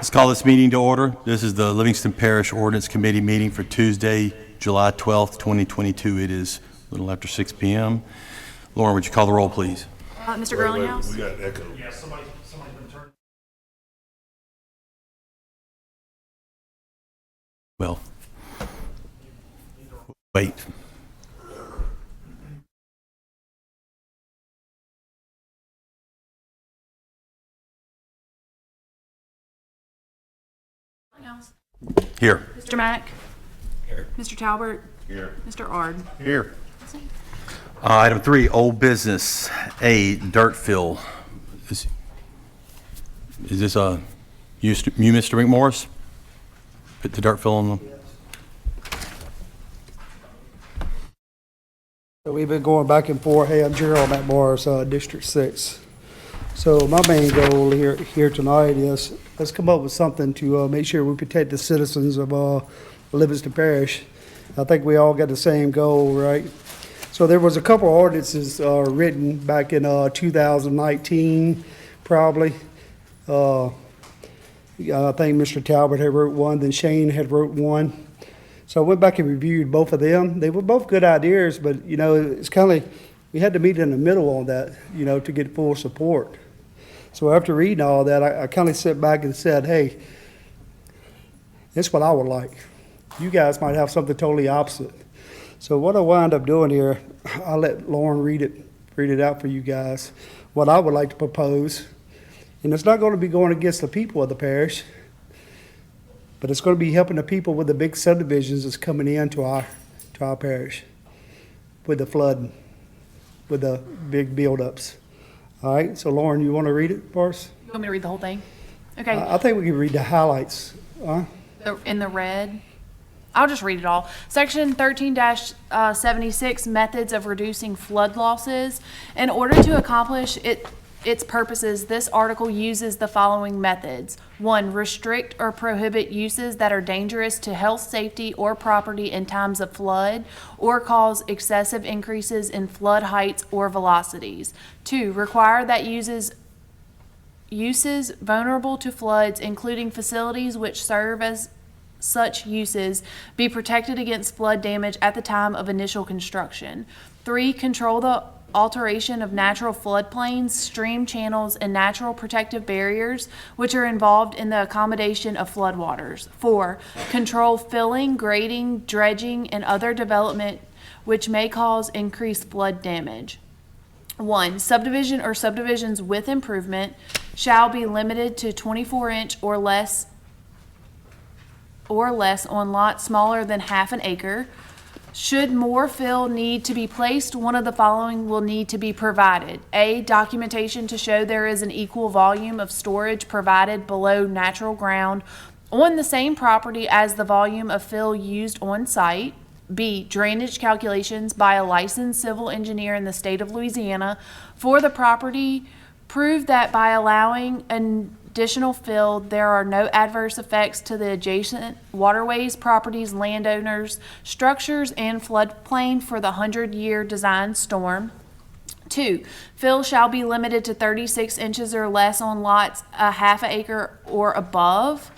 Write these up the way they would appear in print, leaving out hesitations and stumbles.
Let's call this meeting to order. This is the Livingston Parish Ordinance Committee meeting for Tuesday, July 12th, 2022. It is a little after 6 p.m. Lauren, would you call the roll, please? Mr. Girlinghouse? We got echo. Yeah, somebody's been turning. Well, wait. Here. Mr. Mack? Here. Mr. Talbert? Here. Mr. Ard? Here. Item 3, old business. A, dirt fill. Is this you, Mr. McMorris? Put the dirt fill on them. So we've been going back and forth. Hey, I'm Gerald McMorris, District 6. So my main goal here tonight is let's come up with something to make sure we protect the citizens of Livingston Parish. I think we all got the same goal, right? So there was a couple of ordinances written back in 2019, probably. I think Mr. Talbot had wrote one, then Shane had wrote one. So I went back and reviewed both of them. They were both good ideas, but it's kind of, we had to meet in the middle on that, to get full support. So after reading all that, I kind of sat back and said, hey, this is what I would like. You guys might have something totally opposite. So what I wound up doing here, I'll let Lauren read it out for you guys, what I would like to propose. And it's not going to be going against the people of the parish, but it's going to be helping the people with the big subdivisions that's coming into our parish with the flooding, with the big buildups. All right, so Lauren, you want to read it for us? You want me to read the whole thing? Okay. I think we can read the highlights. In the red. I'll just read it all. Section 13-76, methods of reducing flood losses. In order to accomplish its purposes, this article uses the following methods. 1, restrict or prohibit uses that are dangerous to health, safety, or property in times of flood, or cause excessive increases in flood heights or velocities. 2, require that uses vulnerable to floods, including facilities which serve as such uses, be protected against flood damage at the time of initial construction. 3, control the alteration of natural floodplains, stream channels, and natural protective barriers which are involved in the accommodation of floodwaters. 4, control filling, grading, dredging, and other development which may cause increased flood damage. 1, subdivision or subdivisions with improvement shall be limited to 24-inch or less on lots smaller than half an acre. Should more fill need to be placed, one of the following will need to be provided. A, documentation to show there is an equal volume of storage provided below natural ground on the same property as the volume of fill used on site. B, drainage calculations by a licensed civil engineer in the state of Louisiana for the property prove that by allowing an additional fill, there are no adverse effects to the adjacent waterways, properties, landowners, structures, and floodplain for the 100-year design storm. 2, fill shall be limited to 36 inches or less on lots a half an acre or above.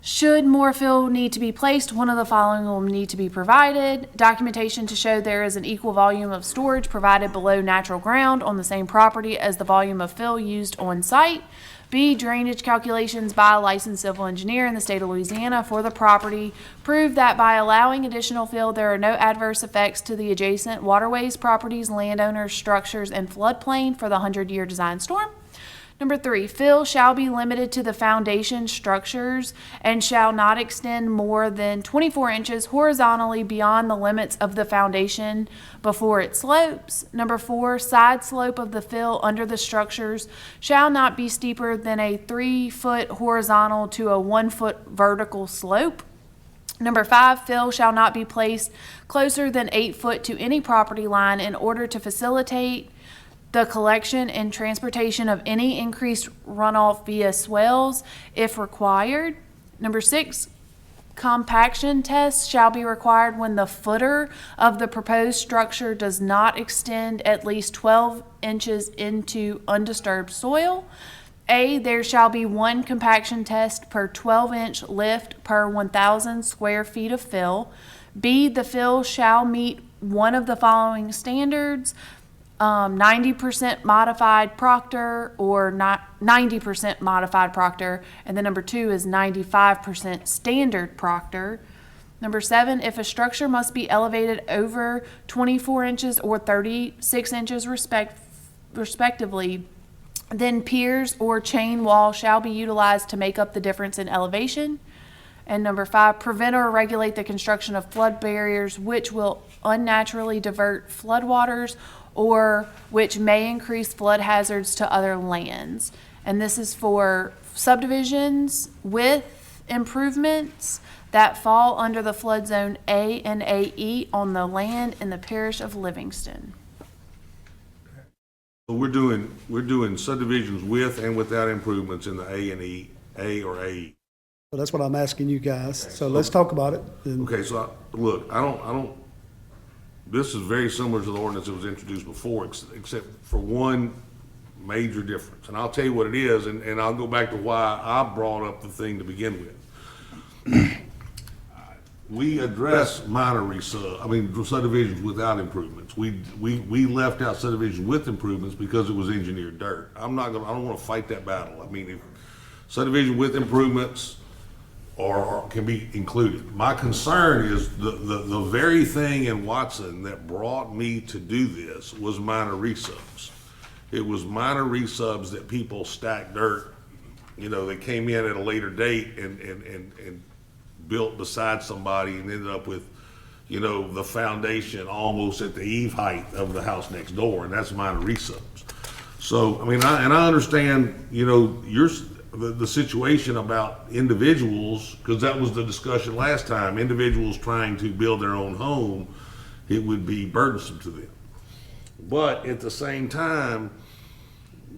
Should more fill need to be placed, one of the following will need to be provided. Documentation to show there is an equal volume of storage provided below natural ground on the same property as the volume of fill used on site. B, drainage calculations by a licensed civil engineer in the state of Louisiana for the property prove that by allowing additional fill, there are no adverse effects to the adjacent waterways, properties, landowners, structures, and floodplain for the 100-year design storm. Number 3, fill shall be limited to the foundation structures and shall not extend more than 24 inches horizontally beyond the limits of the foundation before it slopes. Number 4, side slope of the fill under the structures shall not be steeper than a 3-foot horizontal to a 1-foot vertical slope. Number 5, fill shall not be placed closer than 8 foot to any property line in order to facilitate the collection and transportation of any increased runoff via swells if required. Number 6, compaction tests shall be required when the footer of the proposed structure does not extend at least 12 inches into undisturbed soil. A, there shall be one compaction test per 12-inch lift per 1,000 square feet of fill. B, the fill shall meet one of the following standards: 90% modified Proctor or not 90% modified Proctor, and then number 2 is 95% standard Proctor. Number 7, if a structure must be elevated over 24 inches or 36 inches respectively, then piers or chain wall shall be utilized to make up the difference in elevation. And number 5, prevent or regulate the construction of flood barriers which will unnaturally divert floodwaters or which may increase flood hazards to other lands. And this is for subdivisions with improvements that fall under the flood zone A and AE on the land in the parish of Livingston. So we're doing subdivisions with and without improvements in the A and E, A or AE. So that's what I'm asking you guys. So let's talk about it. And Okay, so look, I don't, this is very similar to the ordinance that was introduced before, except for one major difference. And I'll tell you what it is, and I'll go back to why I brought up the thing to begin with. We address subdivisions without improvements. We left out subdivisions with improvements because it was engineered dirt. I don't wanna fight that battle. I mean, if subdivision with improvements or can be included. My concern is the very thing in Watson that brought me to do this was minor resubs. It was minor resubs that people stacked dirt, they came in at a later date and built beside somebody and ended up with, the foundation almost at the eve height of the house next door, and that's minor resubs. So, I mean, I understand, the situation about individuals, because that was the discussion last time, individuals trying to build their own home, it would be burdensome to them. But at the same time,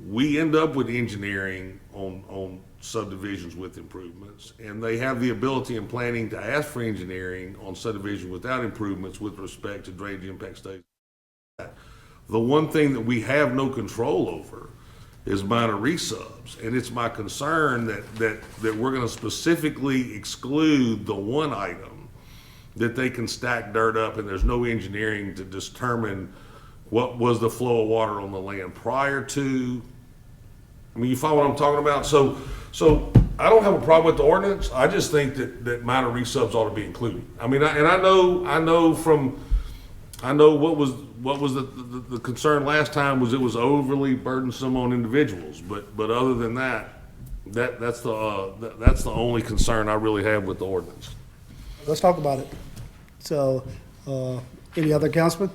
we end up with engineering on subdivisions with improvements, and they have the ability in planning to ask for engineering on subdivision without improvements with respect to drainage impact studies. The one thing that we have no control over is minor resubs, and it's my concern that we're gonna specifically exclude the one item that they can stack dirt up and there's no engineering to determine what was the flow of water on the land prior to. I mean, you follow what I'm talking about? So I don't have a problem with the ordinance. I just think that minor resubs ought to be included. I mean, I know what was the concern last time was it was overly burdensome on individuals, but other than that's the only concern I really have with the ordinance. let's talk about it. So, any other councilman?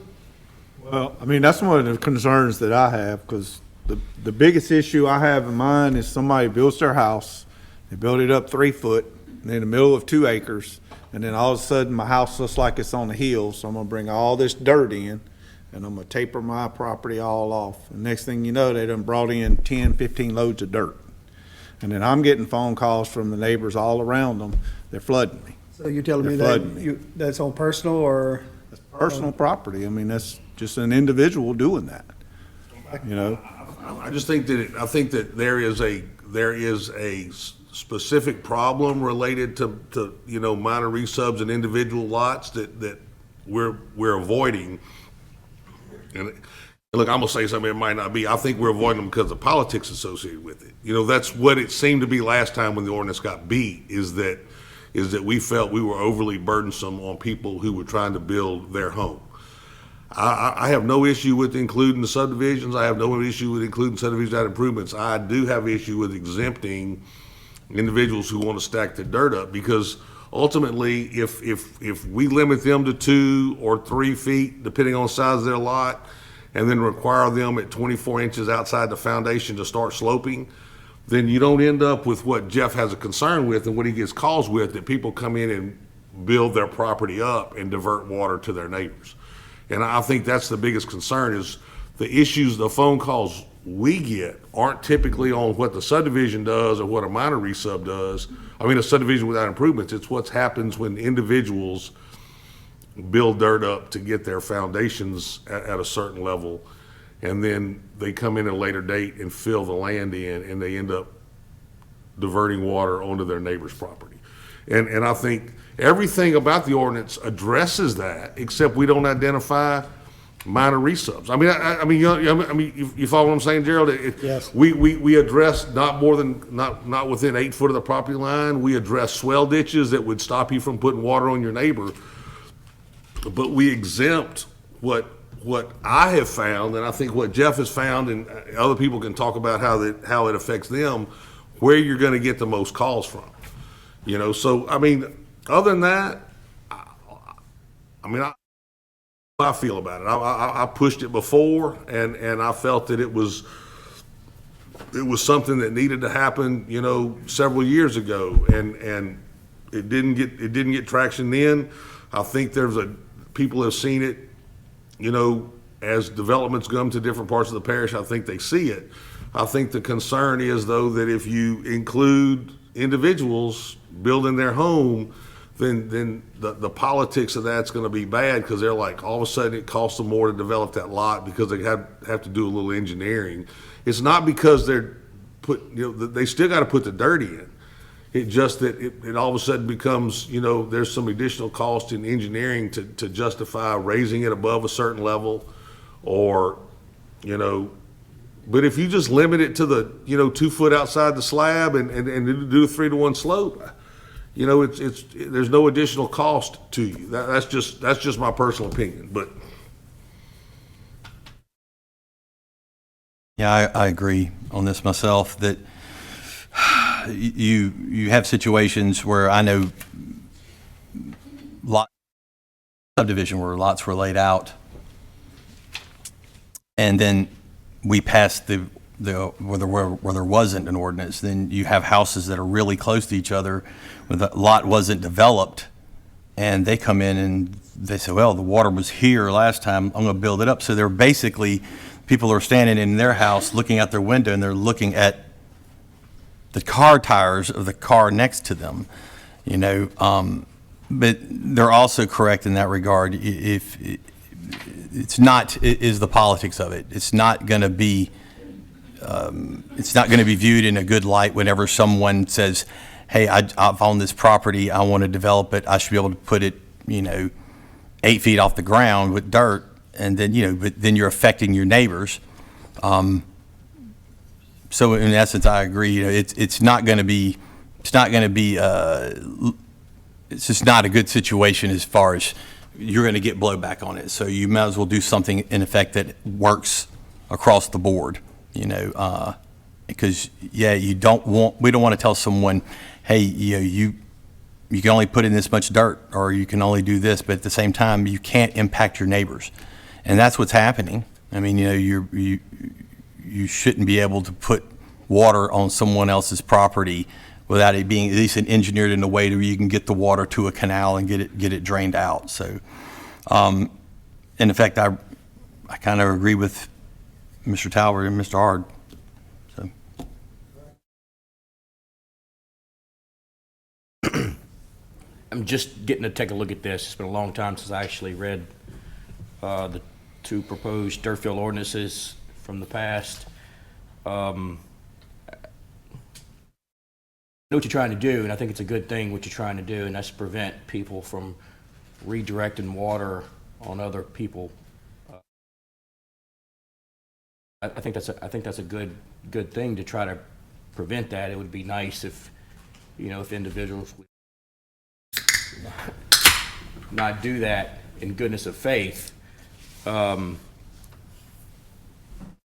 Well, I mean, that's one of the concerns that I have, because the biggest issue I have in mind is somebody builds their house, they build it up 3 foot, in the middle of 2 acres, and then all of a sudden my house looks like it's on the hill, so I'm gonna bring all this dirt in, and I'm gonna taper my property all off. And next thing you know, they done brought in 10, 15 loads of dirt. And then I'm getting phone calls from the neighbors all around them, they're flooding me. So you're telling me They're that flooding that's on personal or? Personal property, I mean, that's just an individual doing that, I just think that there is a specific problem related to minor resubs and individual lots that we're avoiding. And look, I'm gonna say something it might not be. I think we're avoiding them because of politics associated with it. That's what it seemed to be last time when the ordinance got beat, is that we felt we were overly burdensome on people who were trying to build their home. I have no issue with including the subdivisions. I have no issue with including subdivisions without improvements. I do have issue with exempting individuals who want to stack the dirt up, because ultimately, if we limit them to 2 or 3 feet, depending on the size of their lot, and then require them at 24 inches outside the foundation to start sloping, then you don't end up with what Jeff has a concern with and what he gets calls with, that people come in and build their property up and divert water to their neighbors. And I think that's the biggest concern, is the issues, the phone calls we get aren't typically on what the subdivision does or what a minor resub does. I mean, a subdivision without improvements, it's what happens when individuals build dirt up to get their foundations at a certain level. and then they come in at a later date and fill the land in, and they end up diverting water onto their neighbor's property. And I think everything about the ordinance addresses that, except we don't identify minor resubs. I mean, you follow what I'm saying, Gerald? Yes. We address not more than, not within 8 foot of the property line. We address swell ditches that would stop you from putting water on your neighbor. But we exempt what I have found, and I think what Jeff has found, and other people can talk about how it affects them, where you're gonna get the most calls from. You know, so, I mean, other than that, I feel about it. I pushed it before, and I felt that it was something that needed to happen, you know, several years ago, and it didn't get traction then. I think people have seen it, you know, as developments come to different parts of the parish. I think they see it. I think the concern is, though, that if you include individuals building their home, then the politics of that's going to be bad, because they're like, all of a sudden it costs them more to develop that lot because they have to do a little engineering. It's not because they still got to put the dirt in. It just that it all of a sudden becomes, you know, there's some additional cost in engineering to justify raising it above a certain level, or, you know. But if you just limit it to the, you know, 2 foot outside the slab and do a 3-to-1 slope, you know, there's no additional cost to you. That's just my personal opinion, but. Yeah, I agree on this myself, that you have situations where I know subdivision where lots were laid out, and then we passed where there wasn't an ordinance. Then you have houses that are really close to each other where the lot wasn't developed, and they come in and they say, well, the water was here last time, I'm going to build it up. So they're basically, people are standing in their house looking out their window, and they're looking at the car tires of the car next to them, you know. But they're also correct in that regard. If it's not, it is the politics of it. It's not going to be viewed in a good light whenever someone says, hey, I've owned this property, I want to develop it, I should be able to put it, you know, 8 feet off the ground with dirt, and then, you know, but then you're affecting your neighbors. So in essence, I agree. You know, it's just not a good situation as far as you're going to get blowback on it. So you might as well do something in effect that works across the board, you know, because we don't want to tell someone, hey, you know, you can only put in this much dirt, or you can only do this, but at the same time, you can't impact your neighbors. And that's what's happening. I mean, you know, you shouldn't be able to put water on someone else's property without it being at least engineered in a way where you can get the water to a canal and get it drained out. So, in effect, I kind of agree with Mr. Talbert and Mr. Hard. So. I'm just getting to take a look at this. It's been a long time since I actually read the 2 proposed dirt field ordinances from the past. I know what you're trying to do, and I think it's a good thing what you're trying to do, and that's prevent people from redirecting water on other people. I think that's a good thing to try to prevent that. It would be nice if, you know, if individuals would not do that in goodness of faith.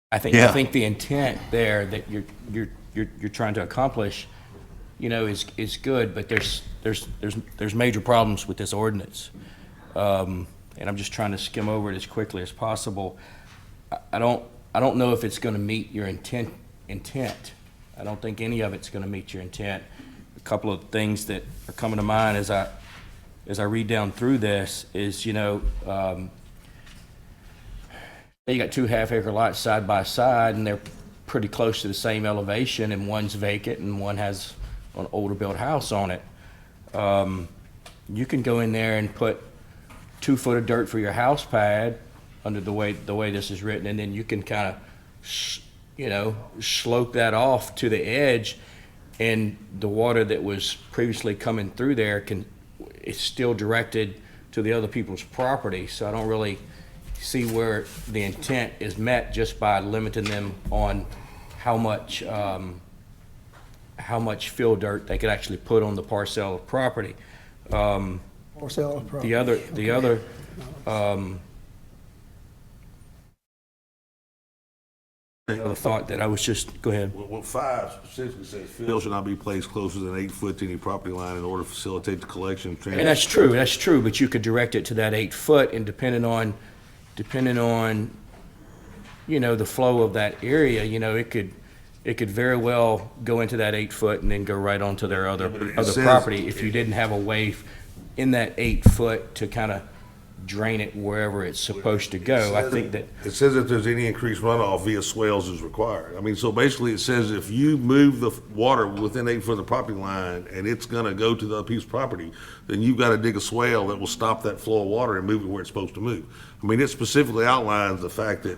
I think the intent there that you're trying to accomplish, you know, is good, but there's major problems with this ordinance, and I'm just trying to skim over it as quickly as possible. I don't know if it's going to meet your intent. I don't think any of it's going to meet your intent. A couple of things that are coming to mind as I read down through this is, you know, you got 2 half-acre lots side by side, and they're pretty close to the same elevation, and one's vacant and one has an older built house on it. You can go in there and put 2 foot of dirt for your house pad, under the way this is written, and then you can kind of, slope that off to the edge, and the water that was previously coming through there is still directed to the other people's property. So I don't really see where the intent is met just by limiting them on how much fill dirt they could actually put on the parcel of property. Parcel of property. The other thought that I was just, go ahead. Well, 5 specifically says fill should not be placed closer than 8 foot to any property line in order to facilitate the collection of And that's true, but you could direct it to that 8 foot, and depending on, the flow of that area, it could very well go into that 8 foot and then go right onto their other says- property if you didn't have a way in that 8 foot to kind of drain it wherever it's supposed to go. I think that, It says if there's any increased runoff via swales is required. I mean, so basically it says if you move the water within 8 foot of the property line and it's gonna go to the other piece of property, then you've gotta dig a swale that will stop that flow of water and move it where it's supposed to move. I mean, it specifically outlines the fact that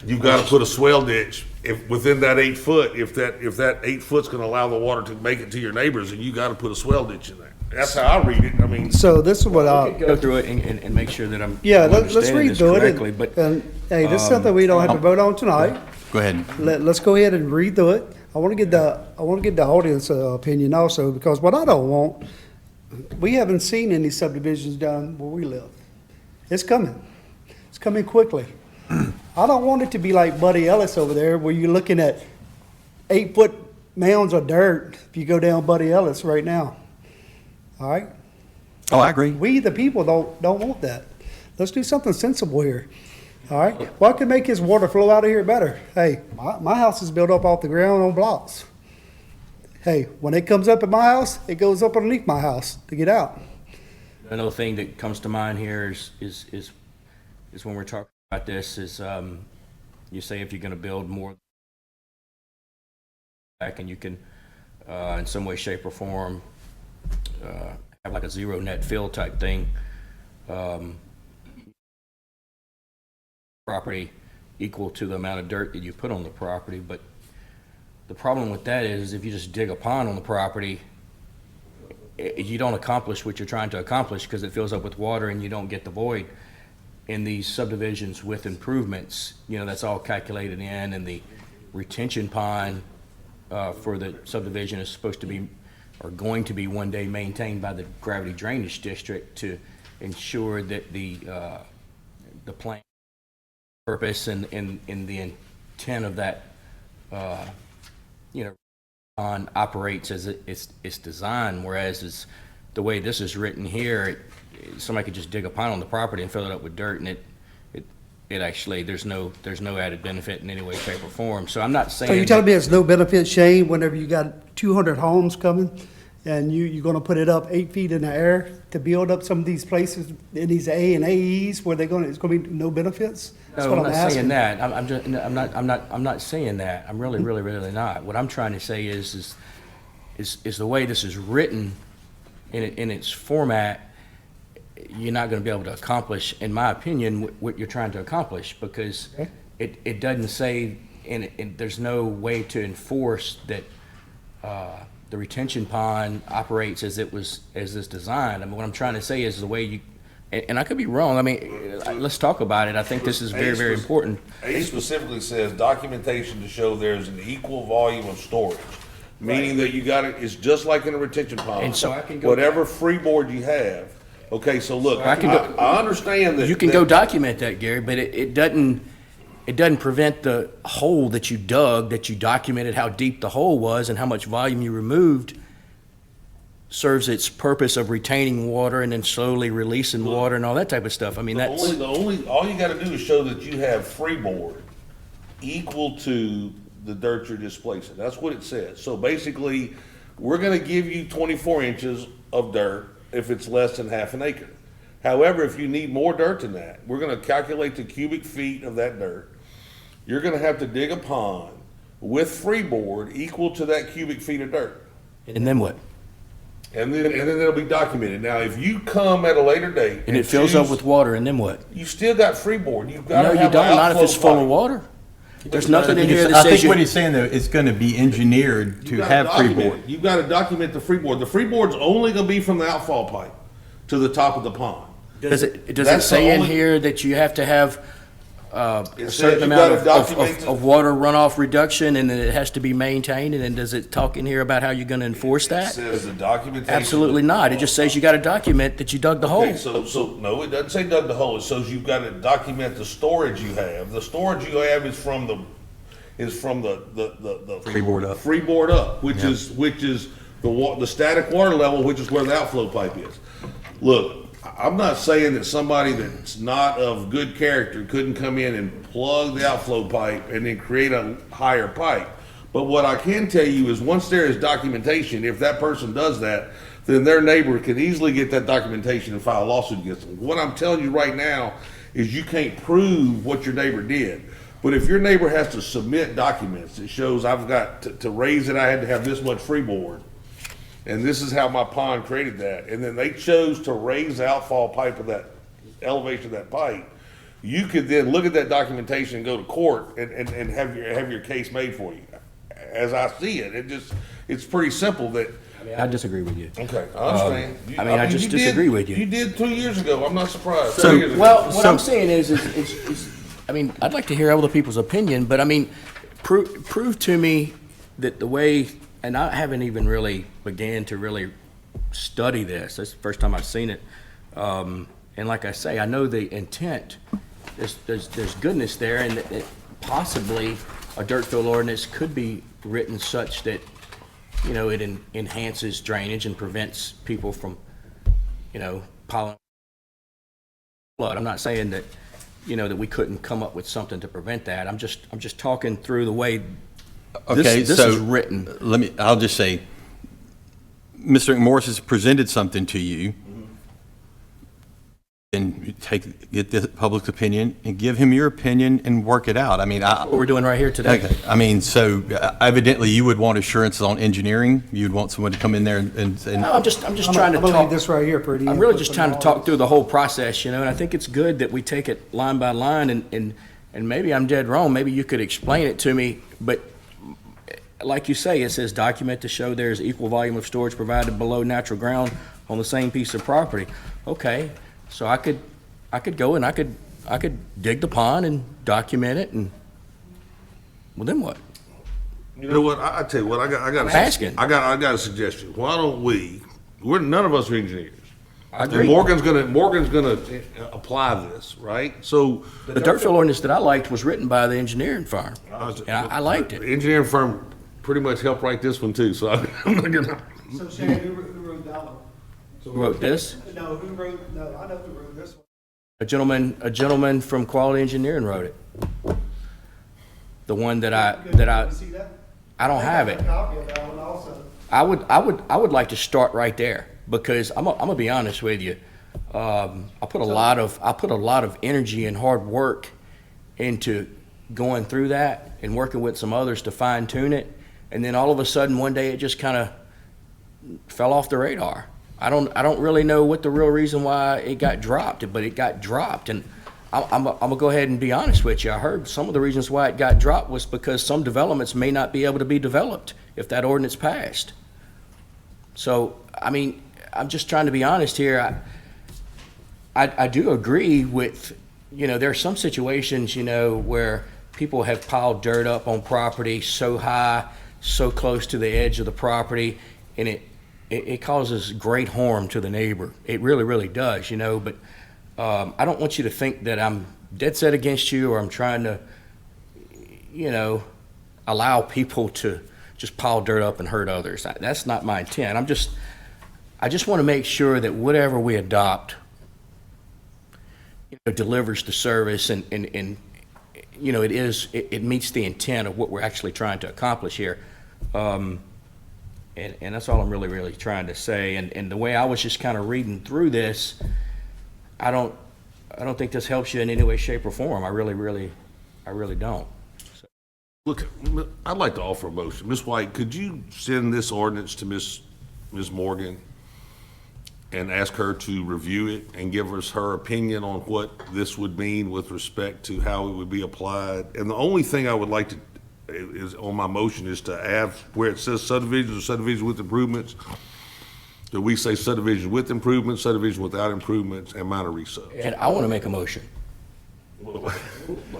you've gotta put a swale ditch within that 8 foot, if that 8 foot's gonna allow the water to make it to your neighbors, then you gotta put a swale ditch in there. That's how I read it. I mean, So this is what go through it and make sure that I'm yeah, let's understanding read this through it. correctly, but And, hey, this is something we don't have to vote on tonight. Go ahead. Let's go ahead and read through it. I want to get the audience opinion also, because what I don't want, we haven't seen any subdivisions down where we live. It's coming. It's coming quickly. I don't want it to be like Buddy Ellis over there, where you're looking at 8-foot mounds of dirt if you go down Buddy Ellis right now. All right? Oh, I agree. We, the people, don't want that. Let's do something sensible here. All right? What could make his water flow out of here better? Hey, my house is built up off the ground on blocks. Hey, when it comes up at my house, it goes up underneath my house to get out. another thing that comes to mind here is when we're talking about this is, you say if you're gonna build more back and you can, in some way, shape or form, have like a zero net fill type thing, property equal to the amount of dirt that you put on the property. But the problem with that is if you just dig a pond on the property, you don't accomplish what you're trying to accomplish because it fills up with water and you don't get the void. In these subdivisions with improvements, that's all calculated in, and the retention pond for the subdivision is supposed to be, or going to be one day, maintained by the gravity drainage district to ensure that the plan purpose and the intent of that pond operates as it's designed. Whereas the way this is written here, somebody could just dig a pond on the property and fill it up with dirt, and it actually, there's no added benefit in any way, shape, or form. So I'm not saying. So you're telling me it's no benefit, Shane, whenever you got 200 homes coming and you're gonna put it up 8 feet in the air to build up some of these places in these A and AEs where it's gonna be no benefits? That's No, what I'm not saying asking. that. I'm not saying that. I'm really not. What I'm trying to say is the way this is written in its format, you're not going to be able to accomplish, in my opinion, what you're trying to accomplish, because it doesn't say, and there's no way to enforce that the retention pond operates as it's designed. I mean, what I'm trying to say is the way you, and I could be wrong. I mean, let's talk about it. I think this is very, very important. A specifically says documentation to show there's an equal volume of storage, meaning that you got it's just like in a retention pond. And so I can go- whatever freeboard you have. Okay, so look, I can go- I understand that You can go document that, Gary, but it doesn't prevent the hole that you dug, that you documented how deep the hole was and how much volume you removed, serves its purpose of retaining water and then slowly releasing water and all that type of stuff. I mean, that's, all you gotta do is show that you have freeboard equal to the dirt you're displacing. That's what it says. So basically, we're gonna give you 24 inches of dirt if it's less than half an acre. However, if you need more dirt than that, we're gonna calculate the cubic feet of that dirt. You're gonna have to dig a pond with freeboard equal to that cubic feet of dirt. and then what? And then it'll be documented. Now, if you come at a later date. And it fills up choose- with water, and then what? You still got freeboard. You've got No, to you have don't, an not if outflow it's full of pipe. water. There's nothing in here that I says think you. what he's saying though, it's going to be engineered to You gotta have document freeboard. it. You've got to document the freeboard. The freeboard's only going to be from the outfall pipe to the top of the pond. Does it That's the say in only- here that you have to have a says certain you amount gotta document of water runoff reduction, and then it has to be maintained, and then does it talk in here about how you're gonna enforce It that? says the documentation. Absolutely not. It just says you gotta document that you dug the Okay, hole. so, no, it doesn't say dug the hole. It says you've got to document the storage you have. The storage you have is from the Freeboard up. Freeboard up, which is the static water level, which is where the outflow pipe is. Look, I'm not saying that somebody that's not of good character couldn't come in and plug the outflow pipe and then create a higher pipe. But what I can tell you is once there is documentation, if that person does that, then their neighbor can easily get that documentation and file a lawsuit against them. What I'm telling you right now is you can't prove what your neighbor did. But if your neighbor has to submit documents that shows I've got to raise it, I had to have this much freeboard, and this is how my pond created that, and then they chose to raise the outfall pipe of that elevation of that pipe, you could then look at that documentation and go to court and have your case made for you. As I see it, it's pretty simple that. I disagree with you. Okay, I understand. I just you did- disagree with you. You did 2 years ago. I'm not surprised. So- 2 years ago. Well, what I'm saying is, I mean, I'd like to hear other people's opinion, but I mean, prove to me that the way, and I haven't even really began to really study this. That's the first time I've seen it. And like I say, I know the intent, there's goodness there, and that possibly a dirt fill ordinance could be written such that, you know, it enhances drainage and prevents people from, you know, piling flood. I'm not saying that, you know, that we couldn't come up with something to prevent that. I'm just talking through the way Okay, this so is written. I'll just say, Mr. McMorris has presented something to you. And you get the public's opinion and give him your opinion and work it out. I mean, What we're doing right here today. okay, I mean, so evidently you would want assurances on engineering. You'd want someone to come in there and No, I'm just trying to I'm gonna leave talk. this right here pretty. I'm really just trying to talk through the whole process, you know, and I think it's good that we take it line by line, and maybe I'm dead wrong. Maybe you could explain it to me, but like you say, it says document to show there's equal volume of storage provided below natural ground on the same piece of property. Okay, so I could go and I could dig the pond and document it, and well, then what? You know what? I tell you what. I got. Asking. I got a suggestion. Why don't we? None of us are engineers. I And agree. Morgan's gonna apply this, right? So The dirt fill ordinance that I liked was written by the engineering firm, and I liked the it. engineering firm pretty much helped write this one too. So I'm not gonna. So Shane, who wrote that one? Who wrote this? No, I know who wrote this one. A gentleman from Quality Engineering wrote it. The one that I See that? I don't have I it. got a copy of that one also. I would like to start right there, because I'm gonna be honest with you. I put a lot of energy and hard work into going through that and working with some others to fine tune it, and then all of a sudden one day it just kind of fell off the radar. I don't really know what the real reason why it got dropped, but it got dropped, and I'm gonna go ahead and be honest with you. I heard some of the reasons why it got dropped was because some developments may not be able to be developed if that ordinance passed. So, I mean, I'm just trying to be honest here. I do agree with, you know, there are some situations, you know, where people have piled dirt up on property so high, so close to the edge of the property, and it causes great harm to the neighbor. It really, really does, you know, but I don't want you to think that I'm dead set against you, or I'm trying to, you know, allow people to just pile dirt up and hurt others. That's not my intent. I just want to make sure that whatever we adopt, you know, delivers the service and you know, it meets the intent of what we're actually trying to accomplish here. And that's all I'm really, really trying to say. And the way I was just kind of reading through this, I don't think this helps you in any way, shape, or form. I really don't. Look, I'd like to offer a motion. Ms. White, could you send this ordinance to Ms. Morgan and ask her to review it and give us her opinion on what this would mean with respect to how it would be applied. And the only thing I would like to, is on my motion, is to add where it says subdivisions or subdivision with improvements, that we say subdivision with improvements, subdivision without improvements, and minor resub. And I want to make a motion,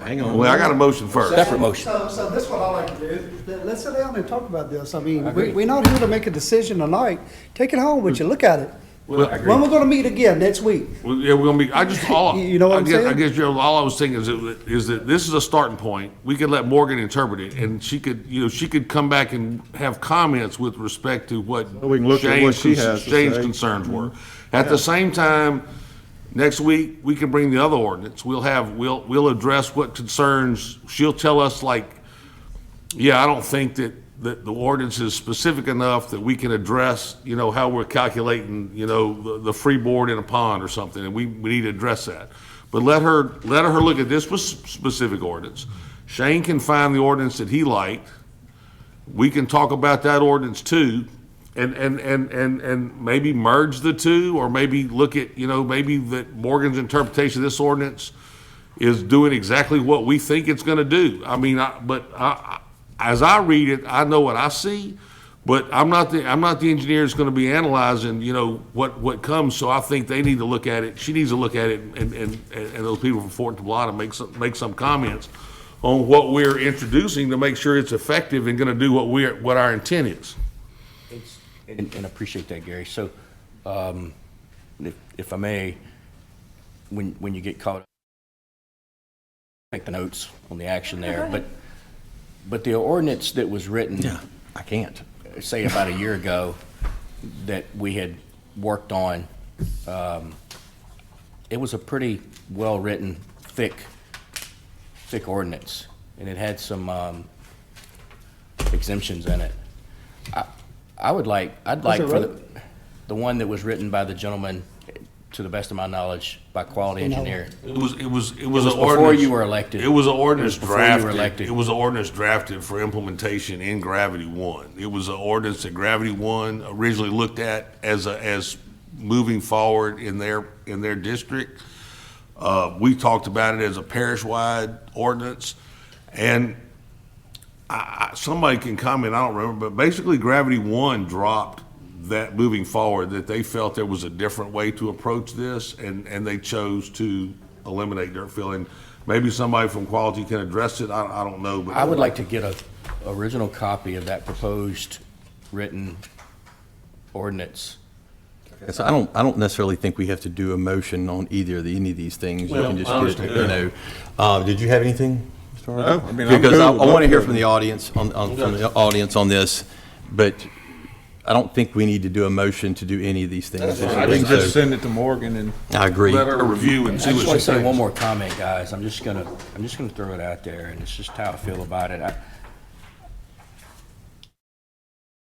Hang on. Well, I got a motion first. separate motion. So this is what I like to do. Let's sit down and talk about this. I mean, we're not here to make a decision tonight. Take it home with you, look at it. Well, When we're gonna meet again, next week? Well, yeah, we're gonna be, I just, all, You know what I'm saying? I guess, Gerald, all I was thinking is that this is a starting point. We could let Morgan interpret it, and she could, she could come back and have comments with respect to what we can look at what she has to Shane's say. concerns were. At the same time, next week, we can bring the other ordinance. We'll address what concerns, she'll tell us, like, yeah, I don't think that the ordinance is specific enough that we can address, how we're calculating, the freeboard in a pond or something, and we need to address that. But let her look at this specific ordinance. Shane can find the ordinance that he liked. We can talk about that ordinance too, and maybe merge the two, or maybe look at, maybe that Morgan's interpretation of this ordinance is doing exactly what we think it's gonna do. I mean, as I read it, I know what I see, but I'm not the engineer that's gonna be analyzing, what comes, so I think they need to look at it, she needs to look at it, and those people from Fort Tablada make some comments on what we're introducing to make sure it's effective and gonna do what our intent is. And appreciate that, Gary. So, if I may, when you get caught up, take the notes on the action there, but the ordinance that was written, I can't. say about a year ago, that we had worked on, it was a pretty well-written, thick ordinance, and it had some exemptions in it. I'd like for the one that was written by the gentleman, to the best of my knowledge, by Quality Engineering. It was an ordinance. Before you were elected. It was an ordinance Before you were drafted. elected. It was an ordinance drafted for implementation in Gravity One. It was an ordinance that Gravity One originally looked at as moving forward in their district. We talked about it as a parish-wide ordinance, and somebody can comment, I don't remember, but basically Gravity One dropped that moving forward, that they felt there was a different way to approach this, and they chose to eliminate dirt filling. Maybe somebody from Quality can address it, I don't know. But I would like to get a original copy of that proposed written ordinance. So I don't necessarily think we have to do a motion on any of these things. You can just get it, did you have anything, Mr. Arnold? No, I mean, I'm Because good I with want to both hear of from the audience on this, but I don't think we need to do a motion to do any of these things. I think just send it to Morgan and. I agree. let her review and I see just what want she to say one thinks. more comment, guys. I'm just gonna throw it out there, and it's just how I feel about it. I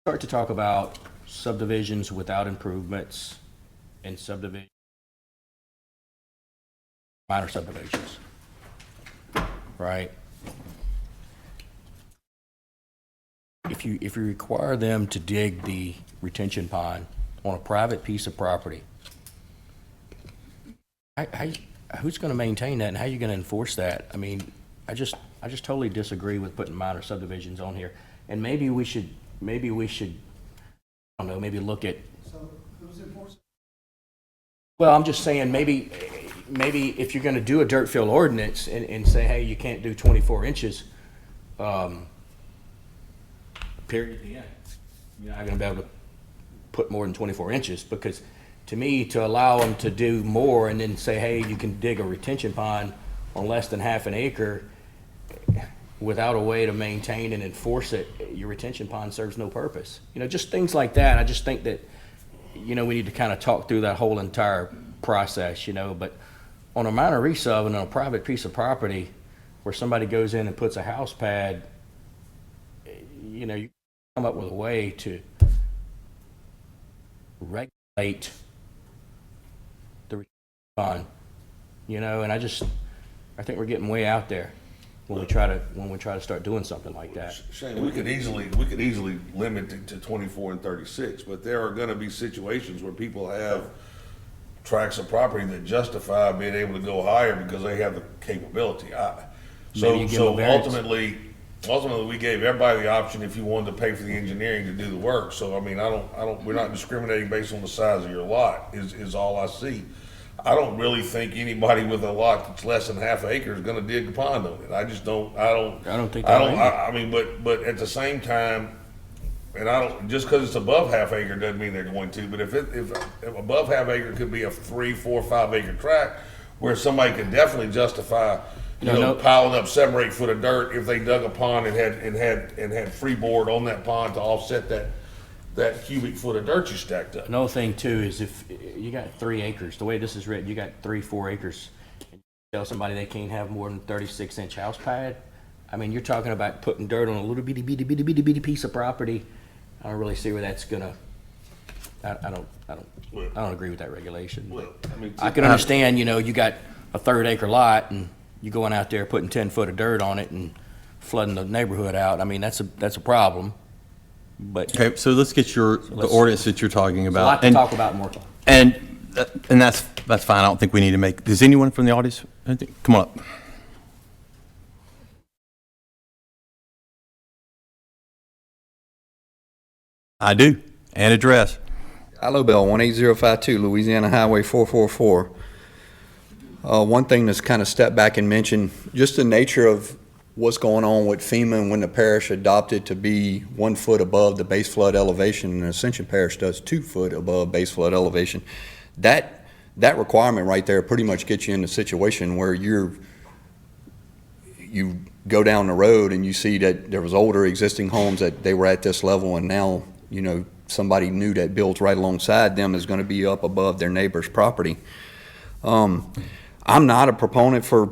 start to talk about subdivisions without improvements and minor subdivisions, right? If you require them to dig the retention pond on a private piece of property, who's going to maintain that, and how are you going to enforce that? I mean, I just totally disagree with putting minor subdivisions on here. And maybe we should, I don't know, maybe look at. So who's enforcing? Well, I'm just saying, maybe if you're going to do a dirt fill ordinance and say, hey, you can't do 24 inches, period, the end. You're not going to be able to put more than 24 inches, because to me, to allow them to do more and then say, hey, you can dig a retention pond on less than half an acre without a way to maintain and enforce it, your retention pond serves no purpose. Just things like that. I just think that, we need to kind of talk through that whole entire process, but on a minor resub and on a private piece of property where somebody goes in and puts a house pad, you come up with a way to regulate the retention pond, and I think we're getting way out there when we try to start doing something like that. Shane, we could easily limit it to 24 and 36, but there are gonna be situations where people have tracts of property that justify being able to go higher because they have the capability. Maybe you give them a variance. Ultimately, we gave everybody the option if you wanted to pay for the engineering to do the work. So, I mean, we're not discriminating based on the size of your lot is all I see. I don't really think anybody with a lot that's less than half an acre is gonna dig a pond on it. I don't think that either. I mean, but at the same time, and just because it's above half acre doesn't mean they're going to, but if above half acre could be a 3, 4, 5 acre tract where somebody could definitely justify, piling up 7 or 8 foot of dirt if they dug a pond and had freeboard on that pond to offset that cubic foot of dirt you stacked up. Another thing too is if you got 3 acres, the way this is written, you got 3, 4 acres. And you tell somebody they can't have more than 36-inch house pad. I mean, you're talking about putting dirt on a little bitty piece of property. I don't really see where that's gonna. I don't agree with that regulation. Well, I mean, I can understand, you got a 1/3 acre lot and you going out there putting 10 foot of dirt on it and flooding the neighborhood out. I mean, that's a problem. But Okay, so let's get the ordinance that you're talking a about. lot to talk about more. And that's fine. I don't think we need to make, does anyone from the audience, come on up. I do, and address. Hello, Bill, 18052, Louisiana Highway 444. One thing that's kind of stepped back and mentioned, just the nature of what's going on with FEMA and when the parish adopted to be 1 foot above the base flood elevation, and Ascension Parish does 2 foot above base flood elevation. That requirement right there pretty much gets you in a situation where you go down the road and you see that there was older existing homes that they were at this level, and now, somebody new that builds right alongside them is going to be up above their neighbor's property. I'm not a proponent for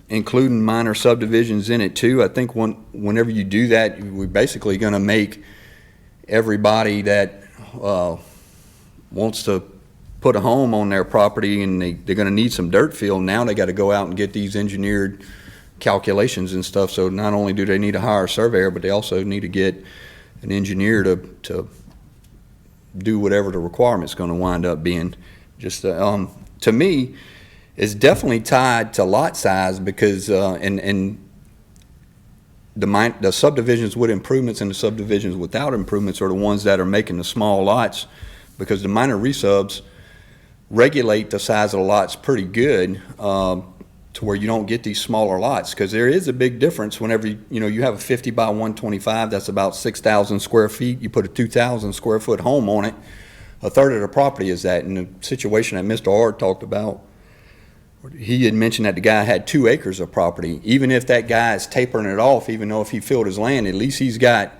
including minor subdivisions in it too. I think whenever you do that, we're basically going to make everybody that wants to put a home on their property and they're going to need some dirt fill. Now they got to go out and get these engineered calculations and stuff. So not only do they need to hire a surveyor, but they also need to get an engineer to do whatever the requirement's going to wind up being. Just to me, it's definitely tied to lot size because and the subdivisions with improvements and the subdivisions without improvements are the ones that are making the small lots, because the minor resubs regulate the size of the lots pretty good to where you don't get these smaller lots, because there is a big difference whenever you have a 50 by 125, that's about 6,000 square feet. You put a 2,000 square foot home on it, a third of the property is that. In the situation that Mr. Ard talked about, he had mentioned that the guy had 2 acres of property. Even if that guy is tapering it off, even though if he filled his land, at least he's got,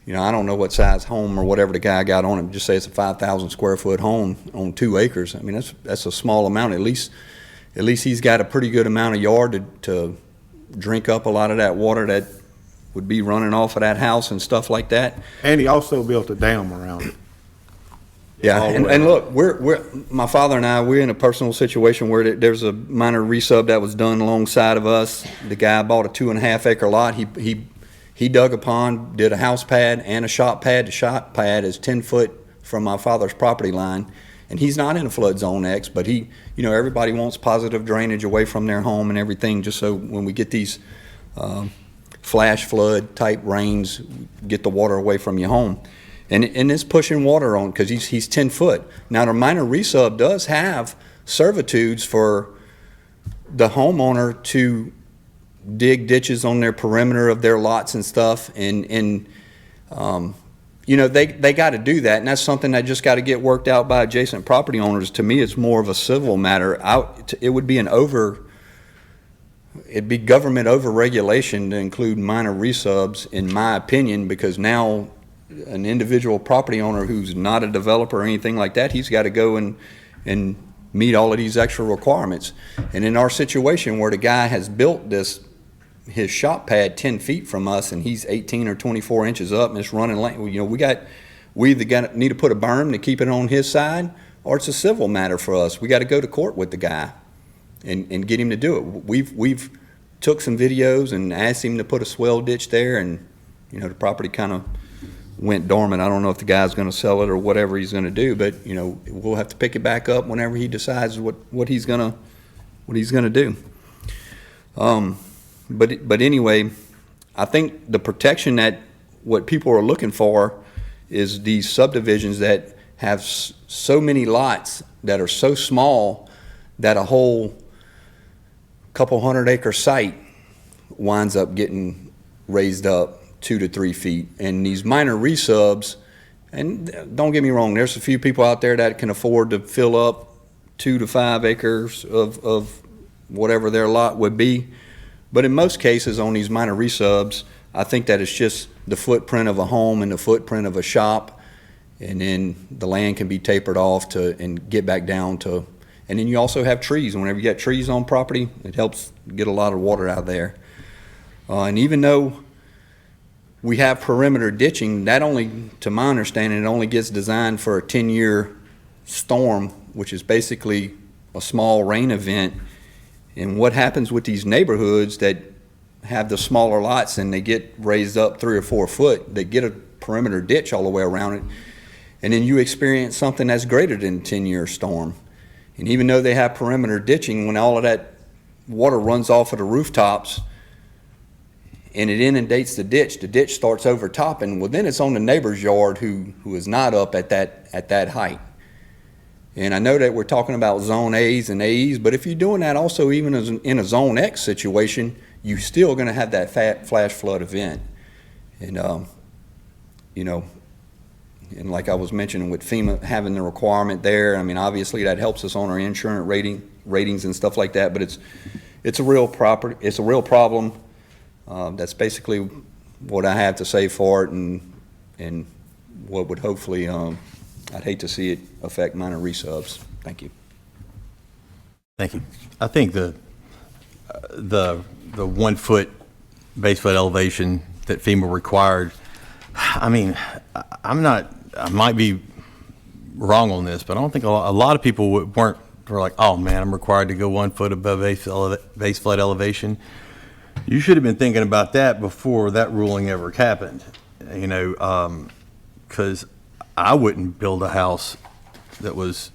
I don't know what size home or whatever the guy got on it. Just say it's a 5,000 square foot home on 2 acres. I mean, that's a small amount. At least he's got a pretty good amount of yard to drink up a lot of that water that would be running off of that house and stuff like that. And he also built a dam around it. Yeah, and look, my father and I, we're in a personal situation where there's a minor resub that was done alongside of us. The guy bought a 2.5 acre lot. He dug a pond, did a house pad and a shop pad. The shop pad is 10 foot from my father's property line, and he's not in a flood zone X, but everybody wants positive drainage away from their home and everything, just so when we get these flash flood type rains, get the water away from your home. And it's pushing water on because he's 10 foot. Now the minor resub does have servitudes for the homeowner to dig ditches on their perimeter of their lots and stuff, and they got to do that, and that's something that just got to get worked out by adjacent property owners. To me, it's more of a civil matter. It would be it'd be government over-regulation to include minor resubs, in my opinion, because now an individual property owner who's not a developer or anything like that, he's got to go and meet all of these extra requirements. And in our situation where the guy has built his shop pad 10 feet from us, and he's 18 or 24 inches up and it's running lane, we either need to put a berm to keep it on his side, or it's a civil matter for us. We got to go to court with the guy and get him to do it. We've took some videos and asked him to put a swell ditch there, and the property kind of went dormant. I don't know if the guy's gonna sell it or whatever he's gonna do, but, you know, we'll have to pick it back up whenever he decides what he's gonna do. But anyway, I think the protection that what people are looking for is these subdivisions that have so many lots that are so small that a whole couple 100-acre site winds up getting raised up 2 to 3 feet. And these minor resubs, and don't get me wrong, there's a few people out there that can afford to fill up 2 to 5 acres of whatever their lot would be. But in most cases on these minor resubs, I think that it's just the footprint of a home and the footprint of a shop, and then the land can be tapered off and get back down to, and then you also have trees. And whenever you got trees on property, it helps get a lot of water out there. And even though we have perimeter ditching, that only, to my understanding, it only gets designed for a 10-year storm, which is basically a small rain event. And what happens with these neighborhoods that have the smaller lots and they get raised up 3 or 4 foot, they get a perimeter ditch all the way around it, and then you experience something that's greater than a 10-year storm. And even though they have perimeter ditching, when all of that water runs off of the rooftops and it inundates the ditch starts overtopping, well, then it's on the neighbor's yard who is not up at that height. And I know that we're talking about zone A's and A's, but if you're doing that also even in a zone X situation, you're still going to have that flash flood event. And, you know, and like I was mentioning with FEMA having the requirement there, I mean, obviously that helps us on our insurance ratings and stuff like that, but it's a real problem. That's basically what I have to say for it, and what would hopefully, I'd hate to see it affect minor resubs. Thank you. Thank you. I think the 1 foot base flood elevation that FEMA required, I mean, I might be wrong on this, but I don't think a lot of people were like, oh man, I'm required to go 1 foot above base flood elevation. You should have been thinking about that before that ruling ever happened, you know, because I wouldn't build a house that was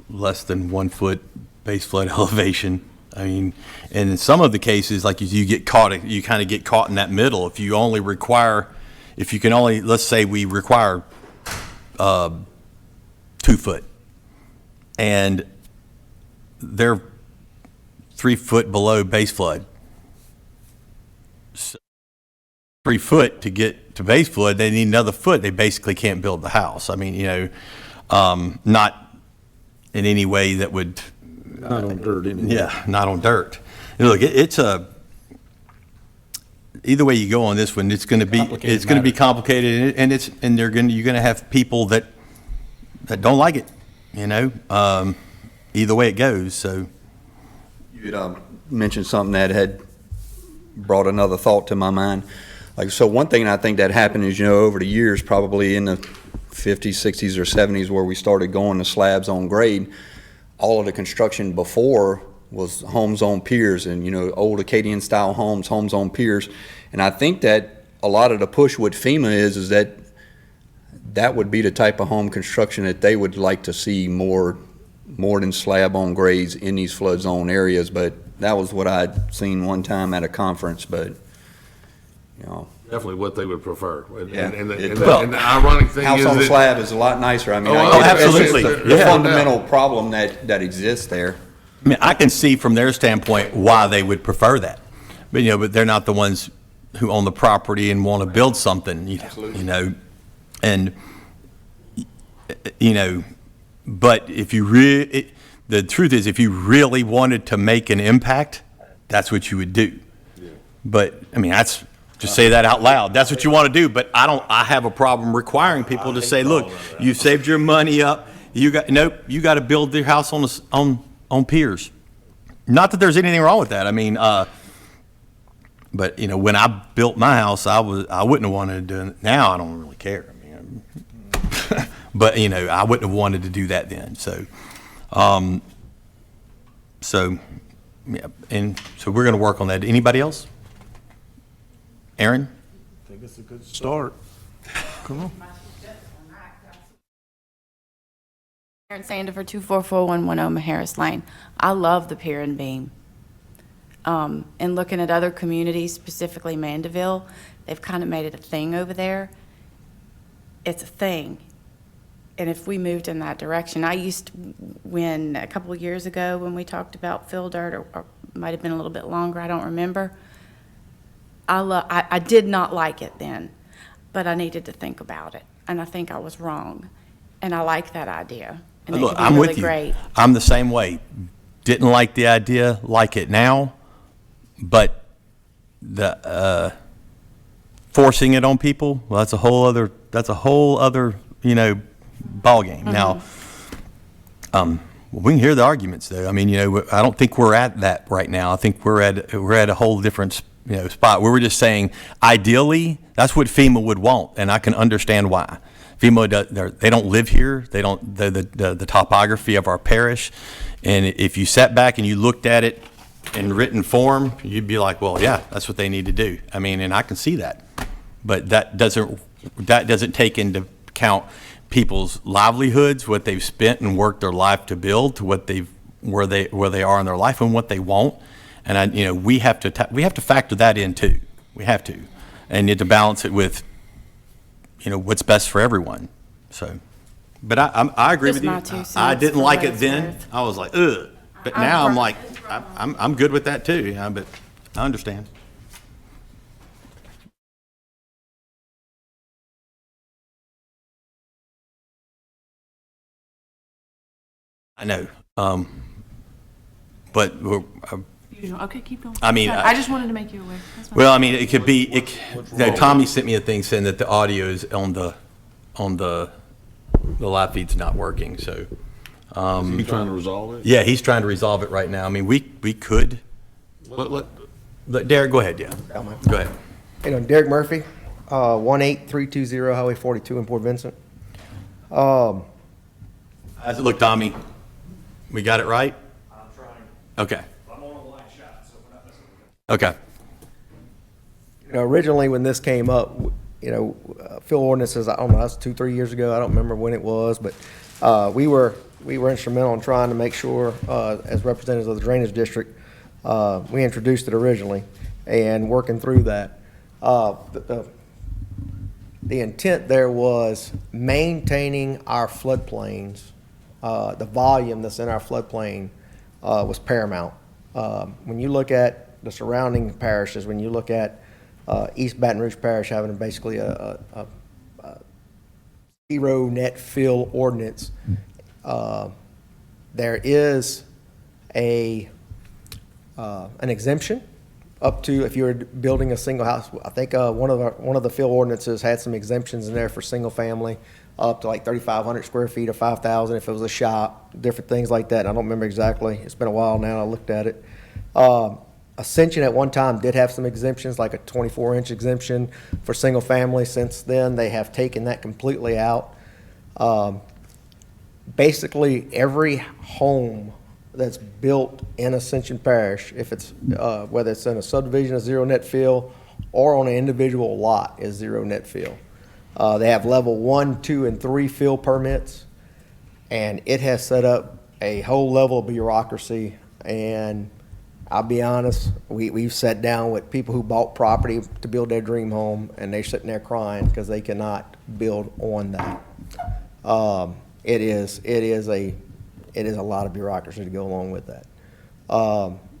less than 1 foot base flood elevation. I mean, and in some of the cases, like you kind of get caught in that middle. If you can only, let's say we require 2 foot, and they're 3 foot below base flood. So 3 foot to get to base flood, they need another foot. They basically can't build the house. I mean, you know, not in any way that would. Not on dirt anyway. Yeah, not on dirt. And look, it's either way you go on this one, it's going to be complicated, and you're going to have people that don't like it. You know, either way it goes. So You had mentioned something that had brought another thought to my mind. Like, so one thing I think that happened is, you know, over the years, probably in the 50s, 60s, or 70s, where we started going to slabs on grade, all of the construction before was homes on piers, and, you know, old Acadian style homes on piers. And I think that a lot of the push with FEMA is that would be the type of home construction that they would like to see more than slab on grades in these flood zone areas. But that was what I'd seen one time at a conference, but, you know. Definitely what they would prefer. Yeah. And the ironic thing House is on that slab is a lot nicer. I mean, absolutely. It's the fundamental problem that exists there. I mean, I can see from their standpoint why they would prefer that, but but they're not the ones who own the property and want to build something. Absolutely. And but if you the truth is, if you really wanted to make an impact, that's what you would do. Yeah. But I mean, that's. Just say that out loud. That's what you want to do. But I have a problem requiring people to say, look, you saved your money up. You got to build your house on piers. Not that there's anything wrong with that. I mean, but when I built my house, I wouldn't have wanted to do it. Now I don't really care. I mean, but I wouldn't have wanted to do that then. So, yeah, and so we're going to work on that. Anybody else? Aaron? I think it's a good start. Karen Sandifer, 244-110 Harris Lane. I love the pier and beam. And looking at other communities, specifically Mandeville, they've kind of made it a thing over there. It's a thing. And if we moved in that direction, when a couple of years ago when we talked about fill dirt, or might have been a little bit longer, I don't remember. I did not like it then, but I needed to think about it, and I think I was wrong, and I like that idea. And it Look, could be I'm really with you. great. I'm the same way. Didn't like the idea, like it now, but the forcing it on people, well, that's a whole other ballgame. Now, we can hear the arguments though. I mean, I don't think we're at that right now. I think we're at a whole different spot where we're just saying, ideally, that's what FEMA would want, and I can understand why. FEMA, they don't live here. They don't, the topography of our parish. And if you sat back and you looked at it in written form, you'd be like, well, yeah, that's what they need to do. I mean, and I can see that. But that doesn't take into account people's livelihoods, what they've spent and worked their life to build, to where they are in their life and what they want. And we have to factor that in too. We have to, and you have to balance it with what's best for everyone. So, but I agree Just with you. my 2 cents I didn't for like what it it's then. worth. I was like, ugh. But now I'm like, I'm good with that too. But I understand. I know. But Okay, keep going. I mean, Sorry, I just wanted to make you aware. That's fine. well, I mean, it could be. Tommy sent me a thing saying that the audio is on the live feed's not working. So, You trying to resolve it? yeah, he's trying to resolve it right now. I mean, we could. Let Derek, go ahead. Yeah, go ahead. Hey, Derek Murphy, 18320 Highway 42 in Port Vincent. How's it look, Tommy? We got it right? I'm trying. Okay. I'm on a line shot, so we're not messing with it. Okay. Originally, when this came up, fill ordinances, I don't know, that's 2-3 years ago. I don't remember when it was, but we were instrumental in trying to make sure, as representatives of the drainage district, we introduced it originally and working through that. The intent there was maintaining our floodplains. The volume that's in our floodplain was paramount. When you look at the surrounding parishes, when you look at East Baton Rouge Parish having basically a zero net fill ordinance, there is an exemption up to, if you're building a single house. I think one of the fill ordinances had some exemptions in there for single family, up to like 3,500 square feet or 5,000 if it was a shop, different things like that. I don't remember exactly. It's been a while now. I looked at it. Ascension at one time did have some exemptions, like a 24-inch exemption for single family. Since then, they have taken that completely out. Basically, every home that's built in Ascension Parish, if it's whether it's in a subdivision of zero net fill or on an individual lot, is zero net fill. They have level 1, 2, and 3 fill permits, and it has set up a whole level of bureaucracy. And I'll be honest, we've sat down with people who bought property to build their dream home, and they're sitting there crying because they cannot build on that. It is a lot of bureaucracy to go along with that.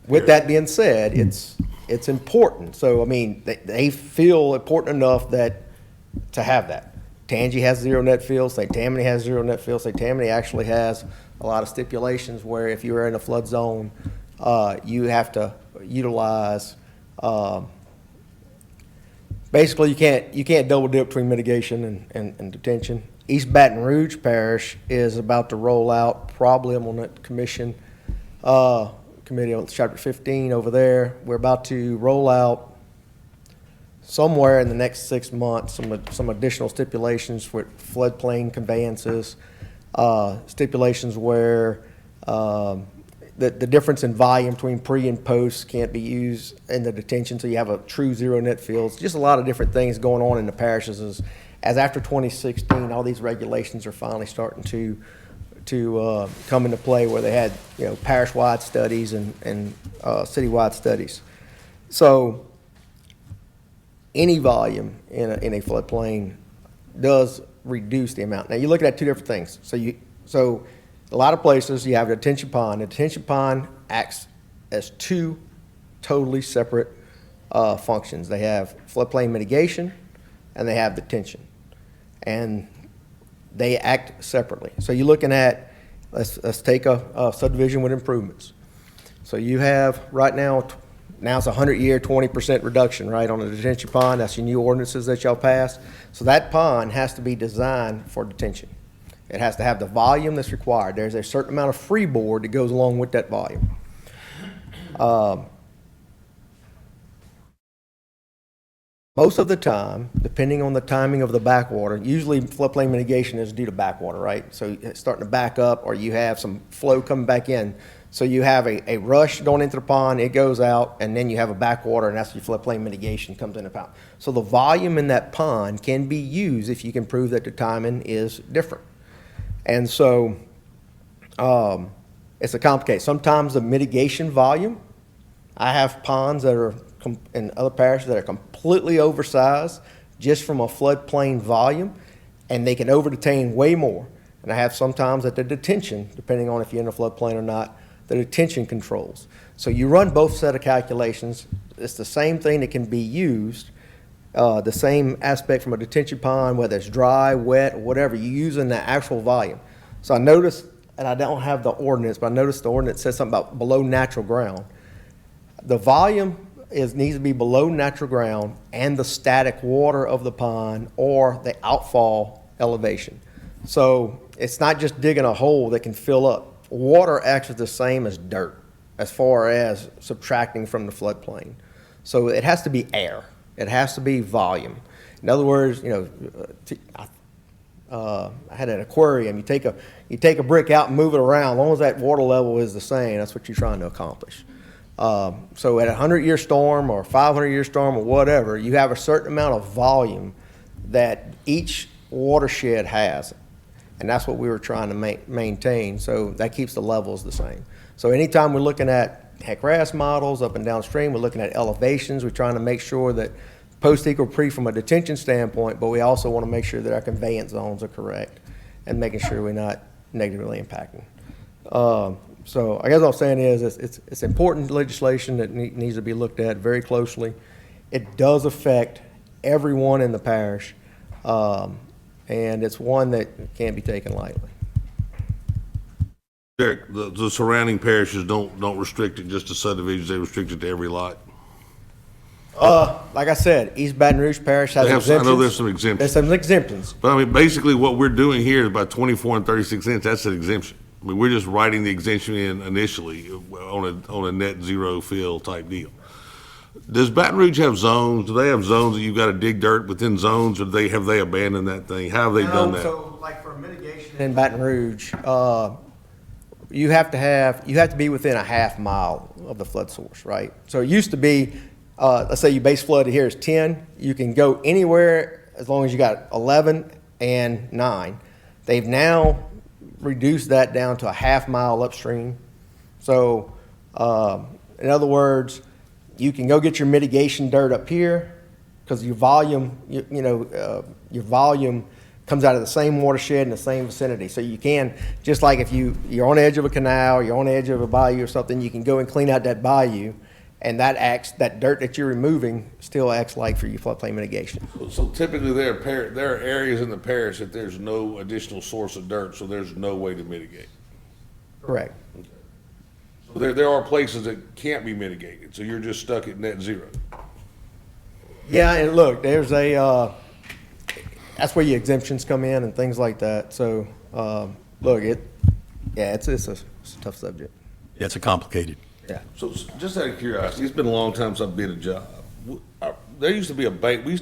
With that being said, it's important. So I mean, they feel important enough that to have that. Tangi has zero net fill. St. Tammany has zero net fill. St. Tammany actually has a lot of stipulations where if you're in a flood zone, you have to utilize. Basically, you can't double dip between mitigation and detention. East Baton Rouge Parish is about to roll out, probably I'm on that committee on Chapter 15 over there. We're about to roll out somewhere in the next 6 months some additional stipulations for floodplain conveyances, stipulations where the difference in volume between pre and post can't be used in the detention, so you have a true zero net fields. Just a lot of different things going on in the parishes as after 2016, all these regulations are finally starting to come into play, where they had, you know, parish-wide studies and citywide studies. So any volume in a floodplain does reduce the amount. Now, you're looking at two different things. So a lot of places you have a detention pond. The detention pond acts as two totally separate functions. They have floodplain mitigation and they have detention, and they act separately. So you're looking at, let's take a subdivision with improvements. So you have right now it's a 100-year, 20% reduction, right, on the detention pond. That's your new ordinances that y'all passed. So that pond has to be designed for detention. It has to have the volume that's required. There's a certain amount of freeboard that goes along with that volume. Most of the time, depending on the timing of the backwater, usually floodplain mitigation is due to backwater, right? So it's starting to back up, or you have some flow coming back in. So you have a rush going into the pond, it goes out, and then you have a backwater, and that's your floodplain mitigation comes in the pond. So the volume in that pond can be used if you can prove that the timing is different. And so it's a complicated. Sometimes the mitigation volume, I have ponds that are in other parishes that are completely oversized just from a floodplain volume, and they can over-detain way more. And I have sometimes that the detention, depending on if you're in a floodplain or not, the detention controls. So you run both set of calculations. It's the same thing that can be used, the same aspect from a detention pond, whether it's dry, wet, or whatever, you're using the actual volume. So I noticed, and I don't have the ordinance, but I noticed the ordinance says something about below natural ground. The volume needs to be below natural ground and the static water of the pond or the outfall elevation. So it's not just digging a hole that can fill up. Water acts as the same as dirt as far as subtracting from the floodplain. So it has to be air. It has to be volume. In other words, you know, I had an aquarium. You take a brick out and move it around. As long as that water level is the same, that's what you're trying to accomplish. So at a 100-year storm or 500-year storm or whatever, you have a certain amount of volume that each watershed has. And that's what we were trying to maintain. So that keeps the levels the same. So anytime we're looking at HEC-RAS models up and downstream, we're looking at elevations. We're trying to make sure that post-equal pre from a detention standpoint, but we also want to make sure that our conveyance zones are correct and making sure we're not negatively impacting. So I guess what I'm saying is it's important legislation that needs to be looked at very closely. It does affect everyone in the parish, and it's one that can't be taken lightly. Derek, the surrounding parishes don't restrict it just to subdivisions, they restrict it to every lot? Like I said, East Baton Rouge Parish has exemptions. I know there's some exemptions. There's some exemptions. But I mean, basically what we're doing here is about 24 and 36 cents, that's an exemption. I mean, we're just writing the exemption in initially on a net zero fill type deal. Does Baton Rouge have zones? Do they have zones that you've got to dig dirt within zones, or have they abandoned that thing? How have they done that? So like for mitigation in Baton Rouge, you have to be within a half mile of the flood source, right? So it used to be, let's say your base flood here is 10, you can go anywhere as long as you got 11 and 9. They've now reduced that down to a half mile upstream. So in other words, you can go get your mitigation dirt up here because your volume, your volume comes out of the same watershed in the same vicinity. So you can, just like if you're on the edge of a canal, you're on the edge of a bayou or something, you can go and clean out that bayou, and that dirt that you're removing still acts like for your floodplain mitigation. So typically there are areas in the parish that there's no additional source of dirt, so there's no way to mitigate. Correct. So there are places that can't be mitigated, so you're just stuck at net zero. Yeah, and look, there's that's where your exemptions come in and things like that. So, look, it's a tough subject. Yeah, it's a complicated. Yeah. So just out of curiosity, it's been a long time since I've been a job. There used to be a bank, we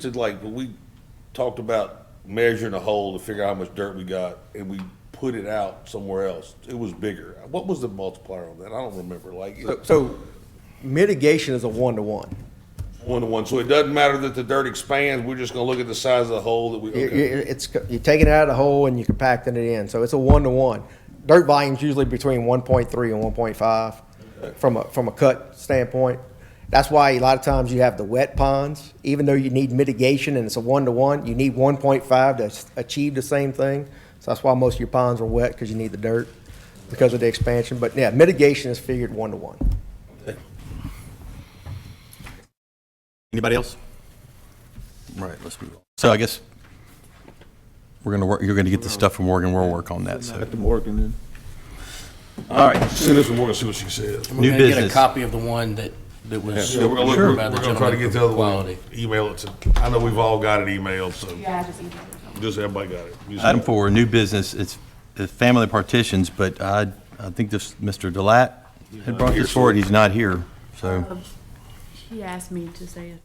talked about measuring a hole to figure out how much dirt we got, and we put it out somewhere else. It was bigger. What was the multiplier on that? I don't remember. So mitigation is a 1-to-1. 1-to-1. So it doesn't matter that the dirt expands, we're just gonna look at the size of the hole that we, okay. You're taking it out of the hole and you're compacting it in, so it's a 1-to-1. Dirt volume's usually between 1.3 and 1.5 from a cut standpoint. That's why a lot of times you have the wet ponds, even though you need mitigation and it's a 1-to-1, you need 1.5 to achieve the same thing. So that's why most of your ponds are wet, because you need the dirt because of the expansion. But yeah, mitigation is figured 1-to-1. Anybody else? Right, let's move on. So I guess we're gonna work, you're gonna get the stuff from Morgan, we'll work on that, so. At the Morgan then. All right, Send this to Morgan, see what she says. New We're gonna get business. a copy of the one that was Yeah, we're gonna look, approved we're by the gonna try to gentleman get the for other one, quality. email it to, I know we've all got it emailed, so Yeah, I just emailed it. just everybody got it. You Item see it? 4, new business, it's family partitions, but I think this, Mr. Delat had brought this forward, he's not here, so. He asked me to say it.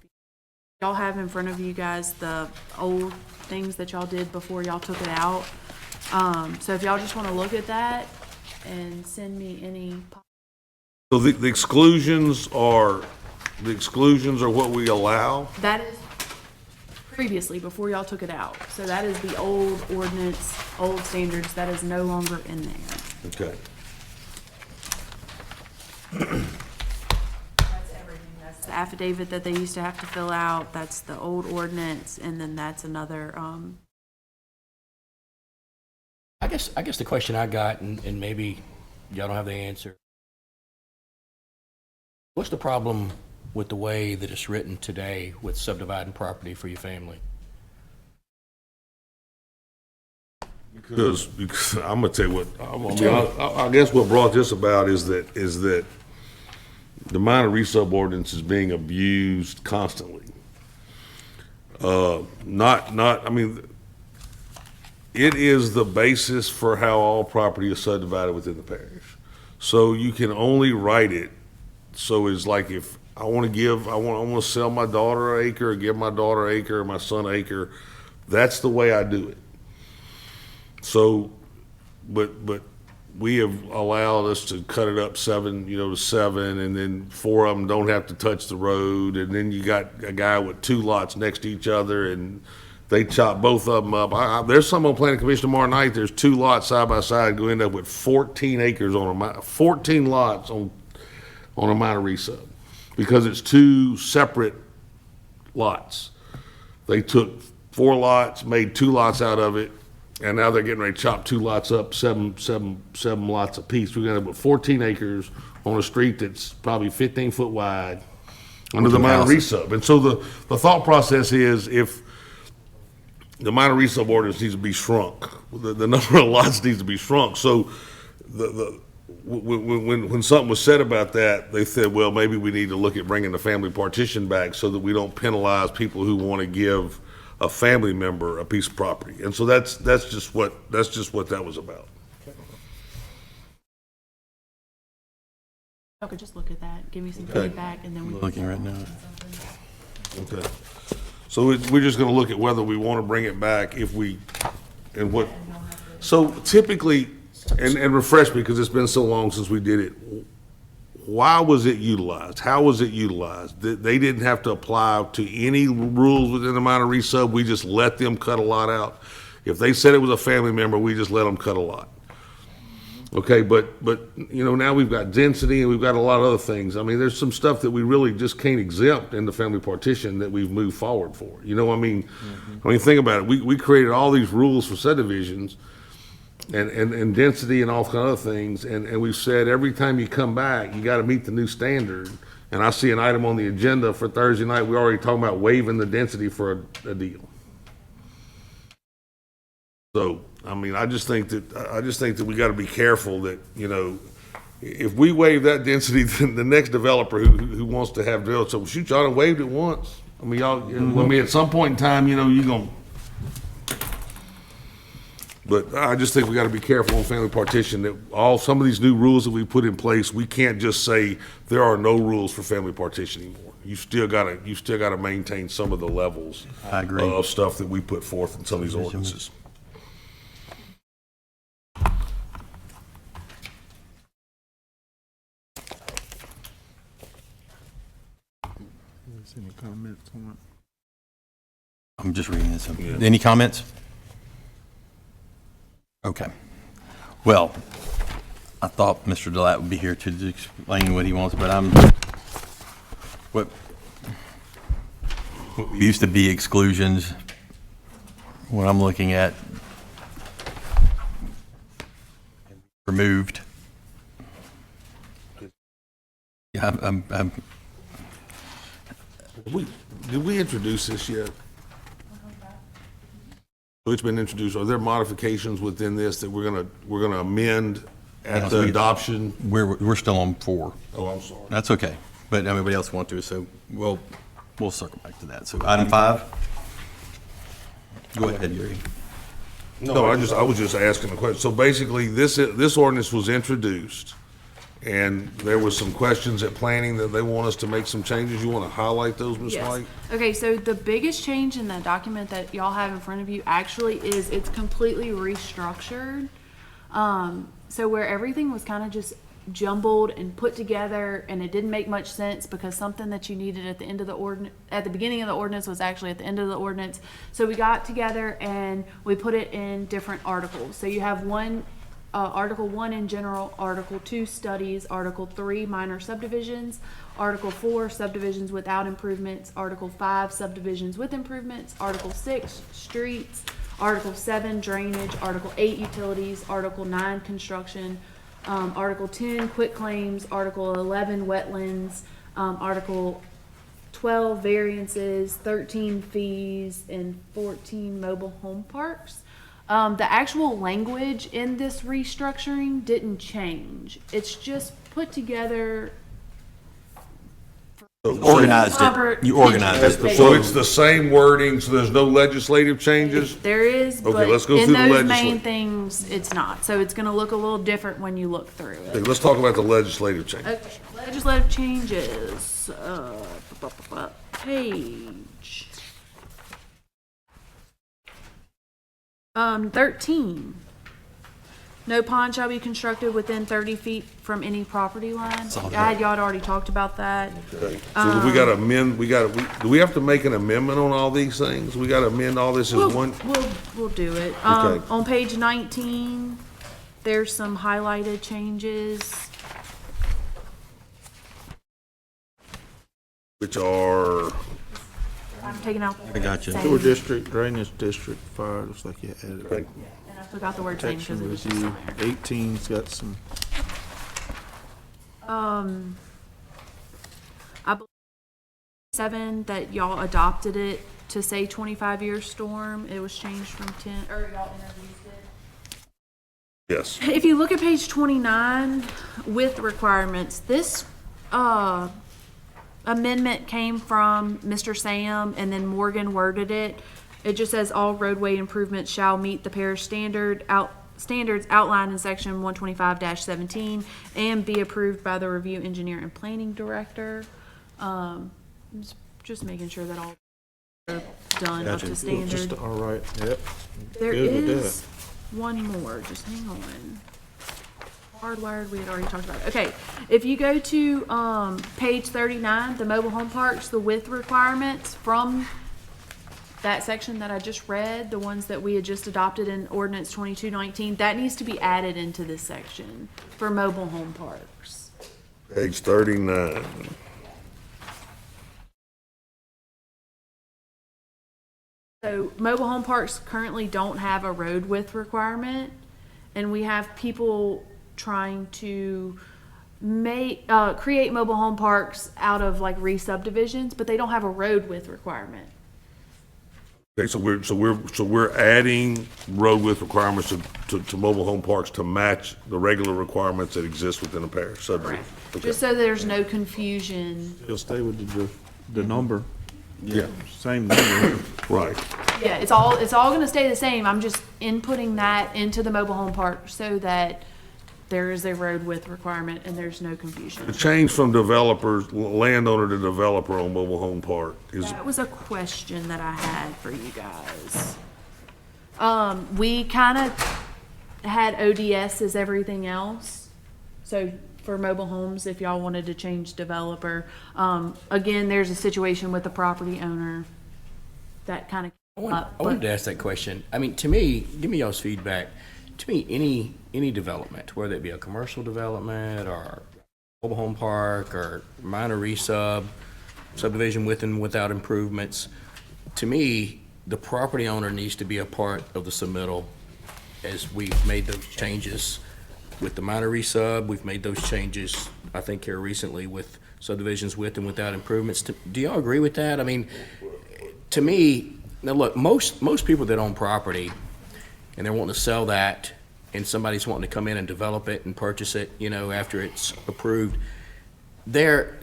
Y'all have in front of you guys the old things that y'all did before y'all took it out. So if y'all just want to look at that and send me any. So the exclusions are what we allow? That is previously, before y'all took it out. So that is the old ordinance, old standards, that is no longer in there. Okay. That's everything. That's the affidavit that they used to have to fill out, that's the old ordinance, and then that's another, I guess the question I got, and maybe y'all don't have the answer. What's the problem with the way that it's written today with subdividing property for your family? Because I'm gonna tell you what, I guess what brought this about is that the minor resub ordinance is being abused constantly. I mean, it is the basis for how all property is subdivided within the parish. So you can only write it, so it's like if I want to sell my daughter an acre, or give my daughter an acre, or my son an acre, that's the way I do it. So, but we have allowed us to cut it up 7, to 7, and then 4 of them don't have to touch the road, and then you got a guy with 2 lots next to each other, and they chop both of them up. There's some on Planning Commission tomorrow night. There's 2 lots side by side. Go end up with 14 acres on 14 lots on a minor resub, because it's 2 separate lots. They took 4 lots, made 2 lots out of it, and now they're getting ready to chop 2 lots up, seven lots apiece. We're gonna have 14 acres on a street that's probably 15 foot wide under the minor resub. And so the thought process is, if the minor resub ordinance needs to be shrunk, the number of lots needs to be shrunk. So when something was said about that, they said, well, maybe we need to look at bringing the family partition back so that we don't penalize people who want to give a family member a piece of property. And so that's just what that was about. Okay, just look at that, give me some feedback, and then we. Looking right now. Okay. So we're just gonna look at whether we want to bring it back, if we, and what. So typically, and refresh me, because it's been so long since we did it, why was it utilized? How was it utilized? They didn't have to apply to any rules within the minor resub, we just let them cut a lot out? If they said it was a family member, we just let them cut a lot? Okay, but now we've got density and we've got a lot of other things. I mean, there's some stuff that we really just can't exempt in the family partition that we've moved forward for. I mean, think about it. We created all these rules for subdivisions and density and all kinds of other things, and we've said every time you come back, you got to meet the new standard. And I see an item on the agenda for Thursday night, we're already talking about waiving the density for a deal. So, I mean, I just think that we got to be careful that, if we waive that density, then the next developer who wants to have developed, so shoot, y'all done waived it once. I mean, at some point in time, you're gonna. But I just think we got to be careful on family partition, that some of these new rules that we put in place, we can't just say there are no rules for family partition anymore. You still got to maintain some of the levels. I agree. Of stuff that we put forth in some of these ordinances. Any comments on it? I'm just reading this. Any comments? Okay. Well, I thought Mr. Delat would be here to explain what he wants, but what used to be exclusions, what I'm looking at, removed. Yeah, Did we introduce this yet? It's been introduced. Are there modifications within this that we're gonna amend at the adoption? We're still on 4. Oh, I'm sorry. That's okay, but everybody else want to, so we'll circle back to that. So item 5. Go ahead, Yuri. No, I was just asking a question. So basically, this ordinance was introduced, and there was some questions at planning that they want us to make some changes. You want to highlight those, Ms. Yes. White? Okay, so the biggest change in the document that y'all have in front of you actually is it's completely restructured. So where everything was kind of just jumbled and put together, and it didn't make much sense because something that you needed at the end of the at the beginning of the ordinance was actually at the end of the ordinance. So we got together and we put it in different articles. So you have Article 1 in general, Article 2 studies, Article 3 minor subdivisions, Article 4 subdivisions without improvements, Article 5 subdivisions with improvements, Article 6 streets, Article 7 drainage, Article 8 utilities, Article 9 construction, Article 10 quitclaims, Article 11 wetlands, Article 12 variances, 13 fees, and 14 mobile home parks. The actual language in this restructuring didn't change. It's just put together. Organized it. You organized it. So it's the same wording, so there's no legislative changes? There is, Okay, but let's go in through the those main legislative. things, it's not. So it's gonna look a little different when you look through Okay, it. let's talk about the legislative change. Okay, legislative changes, page 13. No pond shall be constructed within 30 feet from any property line. Saw that. Y'all had already talked about that. Okay. So we gotta amend, do we have to make an amendment on all these things? We gotta amend all this as one? We'll do it. Okay. On page 19, there's some highlighted changes. Which are, I'm taking out. I got you. same, Sewer district, drainage district, fire, looks like you added. okay, And I forgot the word same because Protection it was just review, on there. 18's got some, I believe 7 that y'all adopted it to say 25-year storm. It was changed from 10, or y'all introduced it. yes. If you look at page 29 with requirements, this amendment came from Mr. Sam, and then Morgan worded it. It just says all roadway improvements shall meet the parish standards outlined in section 125-17 and be approved by the review engineer and planning director. Just making sure that all are done up to just, standard. all right, yep. There Good with is one more, just hang on. Hardwired, we had already talked about it. Okay, if you go to page 39, the mobile home parks, the width requirements from that section that I just read, the ones that we had just adopted in ordinance 2219, that needs to be added into this section for mobile home parks. Page 39. So mobile home parks currently don't have a road width requirement, and we have people trying to create mobile home parks out of like re-subdivisions, but they don't have a road width requirement. Okay, so we're adding road width requirements to mobile home parks to match the regular requirements that exist within a parish subdivision. Okay. Just so there's no confusion. You'll stay with the number, Yeah, same number. right. Yeah, it's all gonna stay the same. I'm just inputting that into the mobile home park so that there is a road width requirement and there's no confusion. The change from landowner to developer on mobile home park is, That was a question that I had for you guys. We kind of had ODS as everything else. So for mobile homes if y'all wanted to change developer. Again, there's a situation with the property owner that kind of came up. I wanted to ask that question. I mean, to me, give me y'all's feedback. To me, any development, whether it be a commercial development or mobile home park or minor subdivision with and without improvements, to me, the property owner needs to be a part of the submittal as we've made those changes with the minor resub. We've made those changes, I think, here recently with subdivisions with and without improvements. Do y'all agree with that? I mean, to me, now look, most people that own property and they're wanting to sell that and somebody's wanting to come in and develop it and purchase it, you know, after it's approved, they're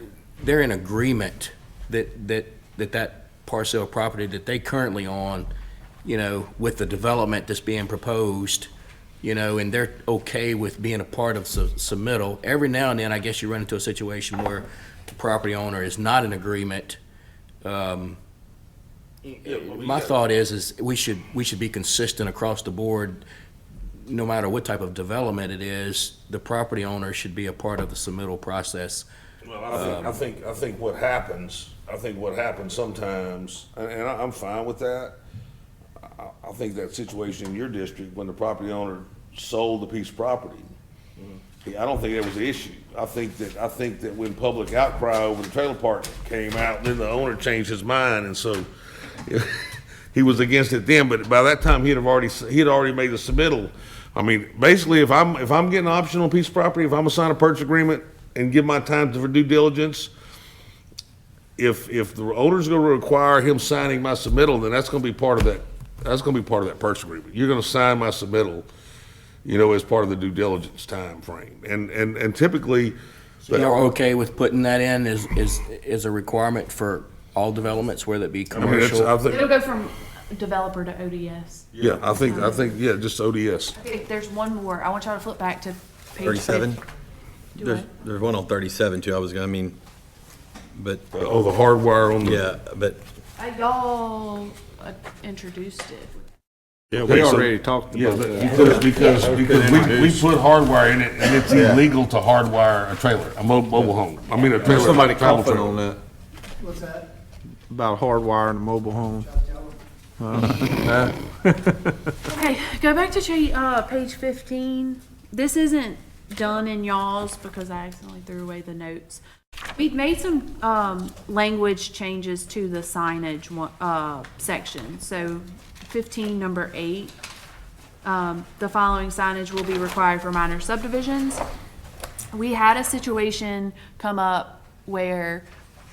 in agreement that parcel of property that they currently own, you know, with the development that's being proposed, you know, and they're okay with being a part of submittal. Every now and then, I guess you run into a situation where the property owner is not in agreement. My thought is we should be consistent across the board. No matter what type of development it is, the property owner should be a part of the submittal process. Well, I think what happens sometimes, and I'm fine with that. I think that situation in your district, when the property owner sold the piece of property, I don't think that was the issue. I think that when public outcry over the trailer park came out, then the owner changed his mind, and so he was against it then. But by that time, he had already made a submittal. I mean, basically, if I'm getting an option on a piece of property, if I'm gonna sign a purchase agreement and give my time for due diligence, if the owner's gonna require him signing my submittal, then that's gonna be part of that. That's gonna be part of that purchase agreement. You're gonna sign my submittal, you know, as part of the due diligence time frame. And typically, You're okay with putting that in as a requirement for all developments, whether it be I mean, commercial? It'll go from developer to ODS. yeah, I think, yeah, just ODS. Okay, there's one more. I want y'all to flip back to page 37? 50. Do There's, what? there's one on 37 too, but, Oh, the hardwire on the. yeah, but Y'all introduced it. Yeah, Okay, we so- already talked Yeah, about but that. because we put hardwire in it, and it's illegal to hardwire a trailer, a mobile home. I mean, a trailer. There's somebody travel coughing trailer. on that, What's that? about hardwiring a mobile home. Okay, go back to page 15. This isn't done in y'all's because I accidentally threw away the notes. We've made some language changes to the signage section. So 15, number 8, the following signage will be required for minor subdivisions. We had a situation come up where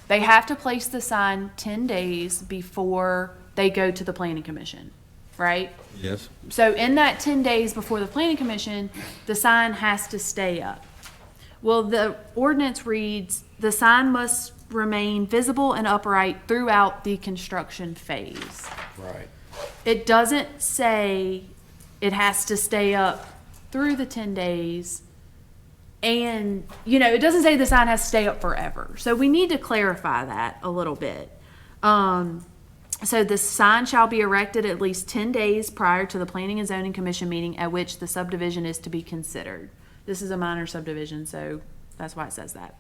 they have to place the sign 10 days before they go to the planning commission, right? yes. So in that 10 days before the planning commission, the sign has to stay up. Well, the ordinance reads, the sign must remain visible and upright throughout the construction phase. Right. It doesn't say it has to stay up through the 10 days. And, you know, it doesn't say the sign has to stay up forever. So we need to clarify that a little bit. So the sign shall be erected at least 10 days prior to the Planning and Zoning Commission meeting at which the subdivision is to be considered. This is a minor subdivision, so that's why it says that.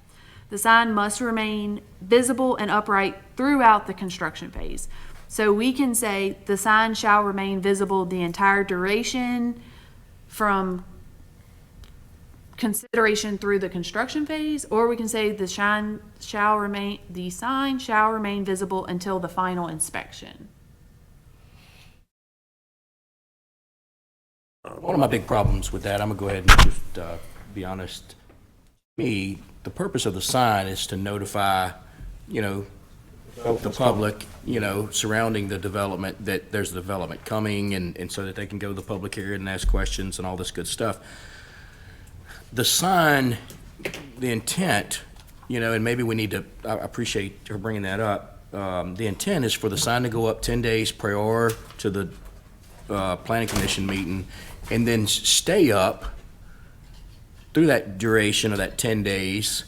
The sign must remain visible and upright throughout the construction phase. So we can say the sign shall remain visible the entire duration from consideration through the construction phase, or we can say the sign shall remain visible until the final inspection. One of my big problems with that, I'm gonna go ahead and just be honest. Me, the purpose of the sign is to notify, you know, the public, you know, surrounding the development, that there's a development coming, and so that they can go to the public hearing and ask questions and all this good stuff. The sign, the intent, you know, and maybe we need to, I appreciate her bringing that up. The intent is for the sign to go up 10 days prior to the planning commission meeting, and then stay up through that duration of that 10 days,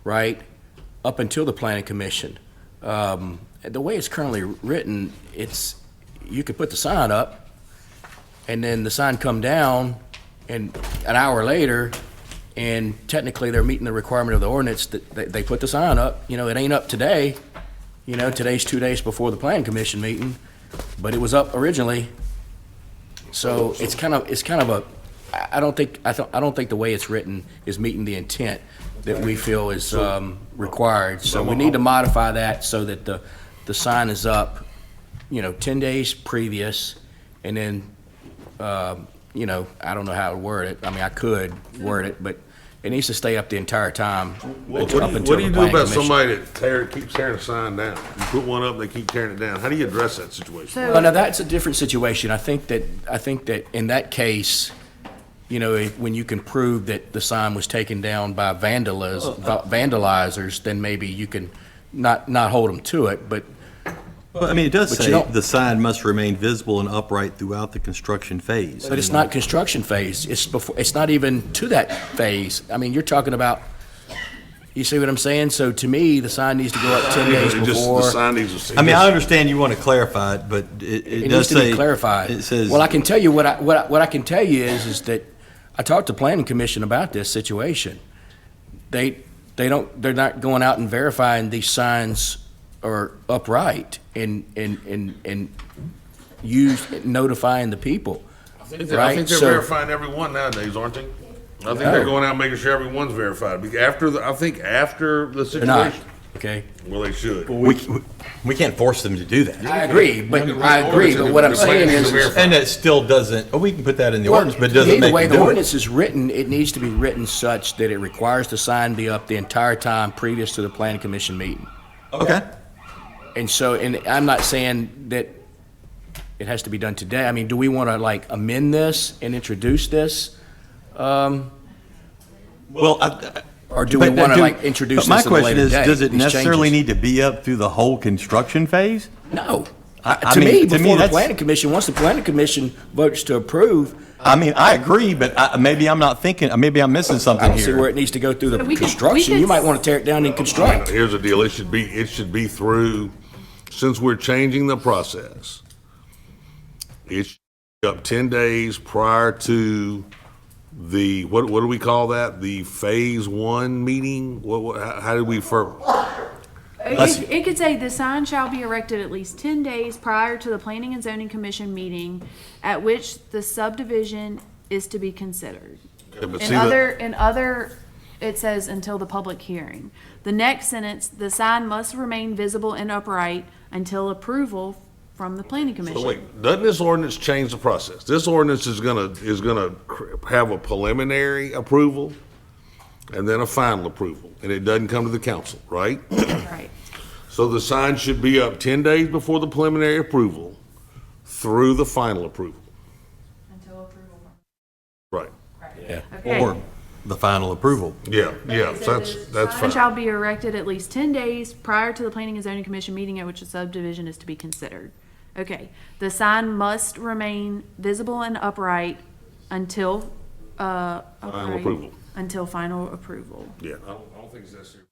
right, up until the planning commission. The way it's currently written, you could put the sign up, and then the sign come down, and an hour later, and technically they're meeting the requirement of the ordinance that they put the sign up. You know, it ain't up today. You know, today's 2 days before the plan commission meeting, but it was up originally. So it's kind of a, I don't think the way it's written is meeting the intent that we feel is required. So we need to modify that so that the sign is up, you know, 10 days previous, and then, you know, I don't know how to word it. I mean, I could word it, but it needs to stay up the entire time. What up do until you the do planning about commission. somebody that keeps tearing a sign down? You put one up, they keep tearing it down. How do you address that situation? Well, now that's a different situation. I think that in that case, you know, when you can prove that the sign was taken down by vandalizers, then maybe you can not hold them to it, but. Well, I mean, it does But you say don't- the sign must remain visible and upright throughout the construction phase. But it's not construction phase. It's before, it's not even to that phase. I mean, you're talking about, you see what I'm saying? So to me, the sign needs to go up 10 days It just- before. The sign needs to see. I mean, I understand you want to clarify it, but It it needs does to be say. clarified. It says. Well, I can tell you what I can tell you is that I talked to planning commission about this situation. They're not going out and verifying these signs are upright and notifying the people. I think they're Right, so- verifying every one nowadays, aren't they? I think they're going out and making sure everyone's verified. I think after the They're not, situation. okay? Well, they should. We can't force them to do that. I agree, but what I'm saying is, And it still doesn't, we can put that in the well, ordinance, but it to me, doesn't the make way them the do ordinance it. is written, it needs to be written such that it requires the sign be up the entire time previous to the planning commission meeting. Okay. And so, and I'm not saying that it has to be done today. I mean, do we want to like amend this and introduce this? Well, Or do we want to like introduce but this at a my later question is, date? does it these necessarily changes? need to be up through the whole construction phase? No. I To mean, me, to me, before the that's- planning commission, once the planning commission votes to approve, I mean, I agree, but maybe I'm not thinking, maybe I'm missing I something don't see where here. it needs to go through the we could- construction. we You could might want to tear it down and construct. Here's the deal, it should be through, since we're changing the process, it should be up 10 days prior to the, what do we call that? The phase one meeting? How did we It could say the sign shall be erected at least 10 days prior to the Planning and Zoning Commission meeting at which the subdivision is to be considered. In other, it says until the public hearing. The next sentence, the sign must remain visible and upright until approval from the Planning So Commission. wait, doesn't this ordinance change the process? This ordinance is gonna have a preliminary approval and then a final approval, and it doesn't come to the council, right? Right. So the sign should be up 10 days before the preliminary approval through the final approval, Until approval. right? Okay. Or the final approval. Yeah, so that's Sign fine. shall be erected at least 10 days prior to the Planning and Zoning Commission meeting at which the subdivision is to be considered. Okay, the sign must remain visible and upright until, upright- approval. Until final approval. Yeah, I don't think it's necessary.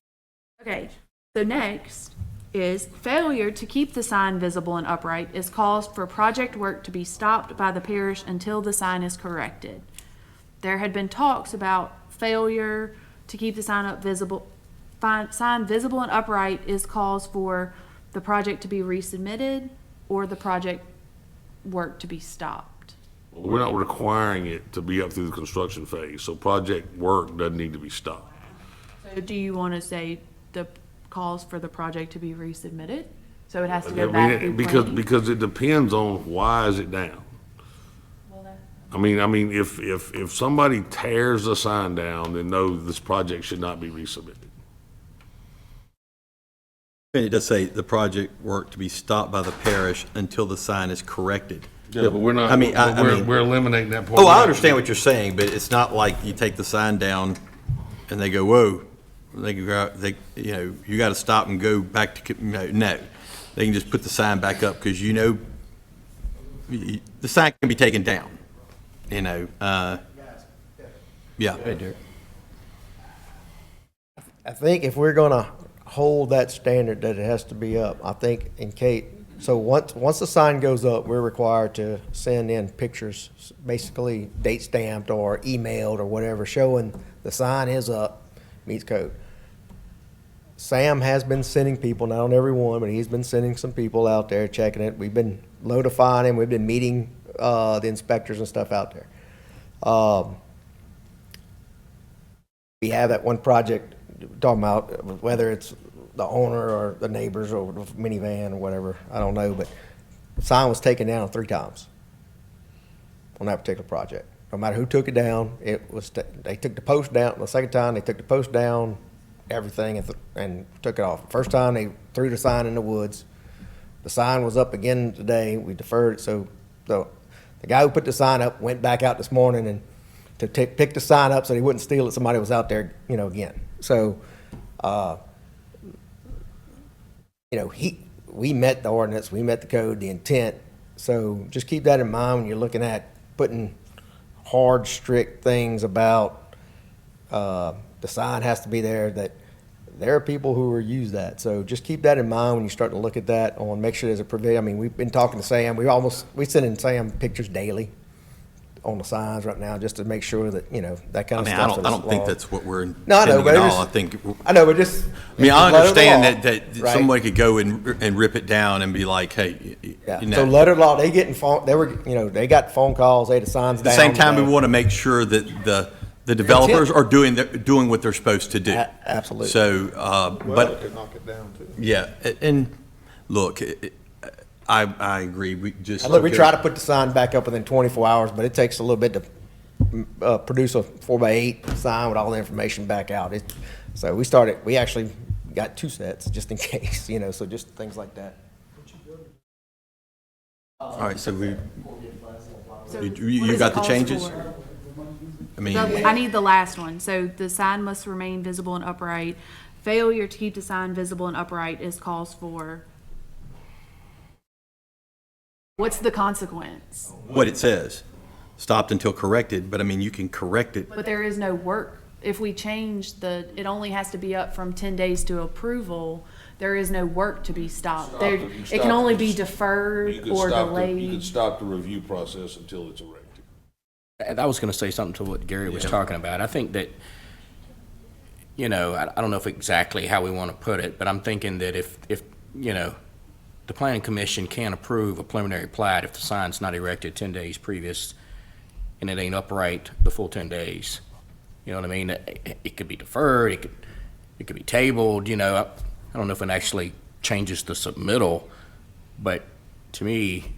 Okay, so next is failure to keep the sign visible and upright is cause for project work to be stopped by the parish until the sign is corrected. There had been talks about failure to keep the sign sign visible and upright is cause for the project to be resubmitted or the project work to be stopped. We're not requiring it to be up through the construction phase, so project work doesn't need to be stopped. So do you want to say the cause for the project to be resubmitted? So it has to I go back mean, through because, planning? because it depends on why is it down. I mean, if somebody tears the sign down, then no, this project should not be resubmitted. And it does say the project work to be stopped by the parish until the sign is corrected. Yeah, but we're not, I mean, I mean- we're eliminating that part. Oh, I understand what you're saying, but it's not like you take the sign down and they go, whoa. They go out, you got to stop and go back to, no. They can just put the sign back up because the sign can be taken down, yeah. I think if we're gonna hold that standard that it has to be up, I think, and Kate, So once the sign goes up, we're required to send in pictures, basically date stamped or emailed or whatever, showing the sign is up, meets code. Sam has been sending people, not on every one, but he's been sending some people out there checking it. We've been notifying him. We've been meeting the inspectors and stuff out there. We have that one project talking about whether it's the owner or the neighbors or the minivan or whatever, I don't know, but the sign was taken down 3 times on that particular project. No matter who took it down, they took the post down. The second time, they took the post down, everything, and took it off. First time, they threw the sign in the woods. The sign was up again today. We deferred it, so the guy who put the sign up went back out this morning and to pick the sign up so he wouldn't steal it. Somebody was out there, again. So, we met the ordinance, we met the code, the intent. So just keep that in mind when you're looking at putting hard, strict things about the sign has to be there, that there are people who will use that. So just keep that in mind when you start to look at that on, make sure there's a provision. I mean, we've been talking to Sam. We send in Sam pictures daily on the signs right now, just to make sure that, that kind of stuff. I don't think that's what we're No, I know, intending but at it all. was- I think, I know, but just. I mean, I just letter of the understand law, that right? somebody could go and rip it down and be like, hey, Yeah. you know. So letter of law, they they got phone calls, hey, the sign's At down. the same time, we today. want to make sure that the developers are doing what they're supposed to do. Absolutely. So, Well, but, could knock it down too. yeah, and look, I agree, we just. And look, we try to put the sign back up within 24 hours, but it takes a little bit to produce a 4x8 sign with all the information back out. So we actually got 2 sets just in case, so just things like that. All right, so So you what you is got it the calls changes? for? I mean, I need the last one. So the sign must remain visible and upright. Failure to keep the sign visible and upright is calls for. What's the consequence? what it says, stopped until corrected, but I mean, you can correct it. But there is no work. If we change it only has to be up from 10 days to approval. There is no work to be stopped. It can only be deferred or You delayed. could stop the review process until it's erected. And I was going to say something to what Gary was talking about. I think that, I don't know if exactly how we want to put it, but I'm thinking that if the planning commission can't approve a preliminary plat if the sign's not erected 10 days previous and it ain't upright the full 10 days. You know what I mean? It could be deferred, it could be tabled, I don't know if it actually changes the submittal, but to me,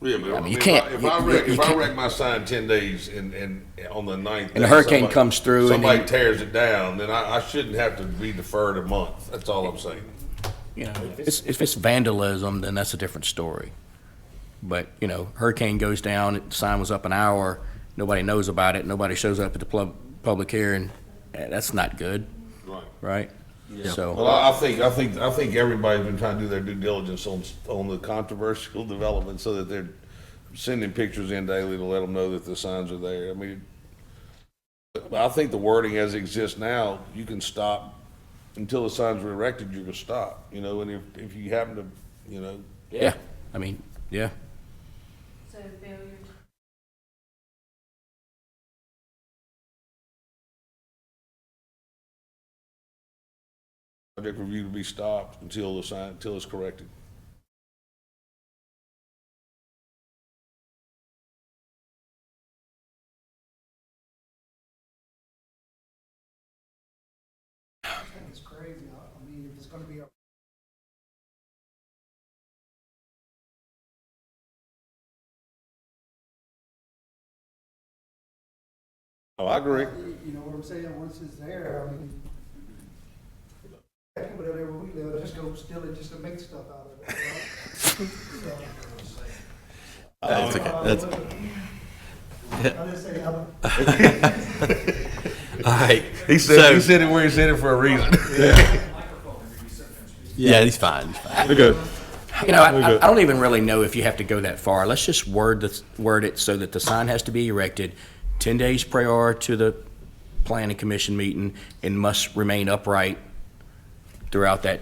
Yeah, but I mean, you if can't- If I you wreck, if I can't- wreck my sign 10 days and on the 9th. And the day, hurricane comes through and Somebody then- tears it down, then I shouldn't have to be deferred a month. That's all I'm saying. if it's vandalism, then that's a different story. But, hurricane goes down, the sign was up an hour, nobody knows about it, nobody shows up at the public hearing, that's not good, Right. right? Well, So, I think everybody's been trying to do their due diligence on the controversial development so that they're sending pictures in daily to let them know that the signs are there. I mean, but I think the wording as it exists now, you can stop until the signs are erected, you're gonna stop, and if you happen to, yeah, I mean, yeah. So failure. project review to be stopped until it's corrected. It's crazy. I mean, if it's gonna be a Oh, I agree. You know what I'm saying? Once it's there, I mean, people that ever we live just go steal it just to make stuff out of it. That's okay, that's, I just say, I'm all right. He said it where he said it for a reason. Yeah, he's fine. We're good. I don't even really know if you have to go that far. Let's just word it so that the sign has to be erected 10 days prior to the planning commission meeting and must remain upright throughout that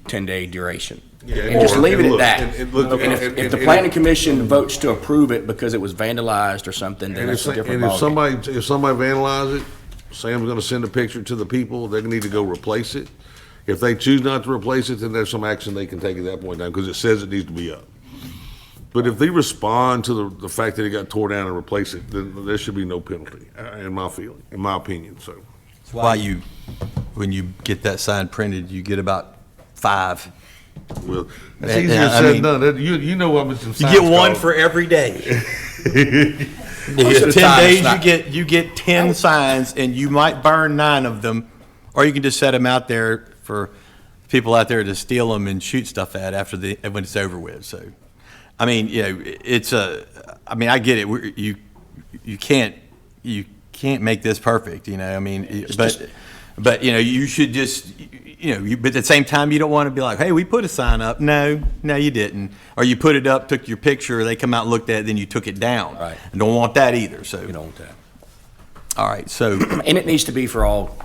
10-day duration. And just leave it at look, that. and look, And if the planning commission votes to approve it because it was vandalized or something, then And that's if, a different and ballgame. if somebody vandalizes it, Sam's gonna send a picture to the people, they need to go replace it. If they choose not to replace it, then there's some action they can take at that point in time, because it says it needs to be up. But if they respond to the fact that it got tore down and replace it, then there should be no penalty, in my feeling, in my opinion, so. That's why when you get that sign printed, you get about 5. Well, that's Yeah, easier I said mean- than done. You know what Mr. You get one for every day. Most of the 10 time, it's days, not- you get 10 signs, and you might burn 9 of them, or you can just set them out there for people out there to steal them and shoot stuff at when it's over with, so. I mean, I get it, you can't make this perfect, I mean, but, you should just, but at the same time, you don't want to be like, hey, we put a sign up. No, you didn't. Or you put it up, took your picture, they come out and looked at it, then you took it down. Right. And don't want that either, so. You don't want that. All right, so, And it needs to be for all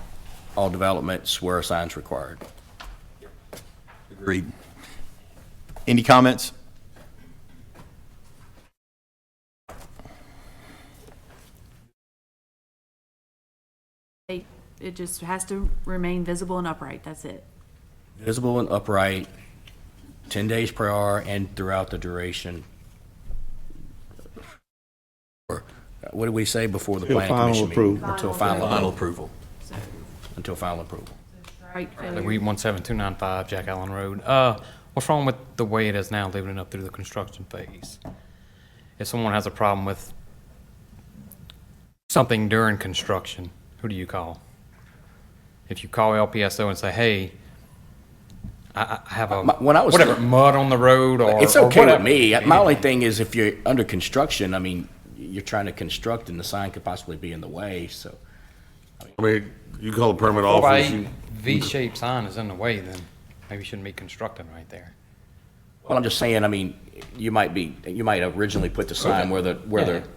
developments where a sign's required. agreed. Any comments? It just has to remain visible and upright, that's it. Visible and upright, 10 days per hour and throughout the duration. Or, what did we say before the Till planning final commission meeting? approval. Until Final final approval. until final approval. Right, Like we 17295 Jack Allen Road. What's wrong with the way it is now, leaving it up through the construction phase? If someone has a problem with something during construction, who do you call? If you call LPSO and say, hey, I have a, When I was whatever, thinking- mud on the road or. It's or okay with whatever. me. My only thing is if you're under construction, I mean, you're trying to construct and the sign could possibly be in the way, so. I mean, you call a permit 4 by office, 8 V-shaped sign is in the way, then maybe you shouldn't be constructing right there. Well, I'm just saying, I mean, you might originally put the sign where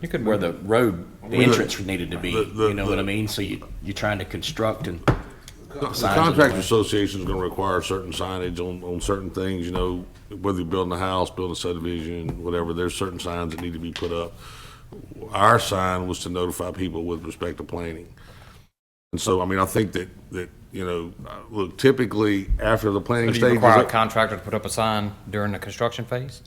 you could where move the road, the entrance needed to be, you know what I the- mean? So you're trying to construct and. the signs in the contractor way. association is gonna require certain signage on certain things, whether you're building a house, building a subdivision, whatever, there's certain signs that need to be put up. Our sign was to notify people with respect to planning. And so, I mean, I think that, look, typically, after the planning So do you stage. require a contractor to put up a sign during the construction phase?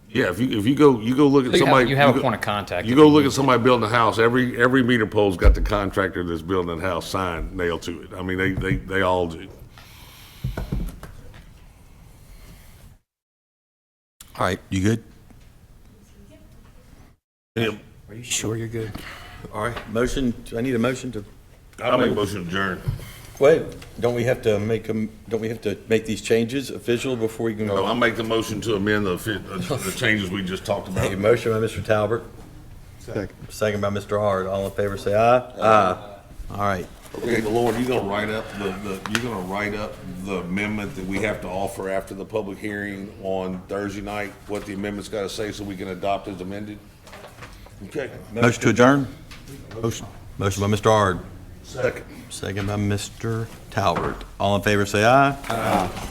Yeah, if you go look at So somebody. you have a go- point of contact. You if go you look need at somebody building a house, every meter pole's got the contractor that's building the house sign nailed to it. I mean, they all do. All right, you good? Are you sure you're good? All right, I need a motion to, I'll make a motion to adjourn. wait, don't we have to make these changes official before we can No, go? I'll make the motion to amend the changes we just talked A about. motion by Mr. Talbert, second by Mr. Hard. All in favor, say aye. Aye. All right. Okay, but Lauren, you're gonna write up the amendment that we have to offer after the public hearing on Thursday night, what the amendment's gotta say so we can adopt as amended? Okay. Motion to adjourn? Motion. Motion by Mr. Hard, Second. second by Mr. Talbert. All in favor, say aye. Aye.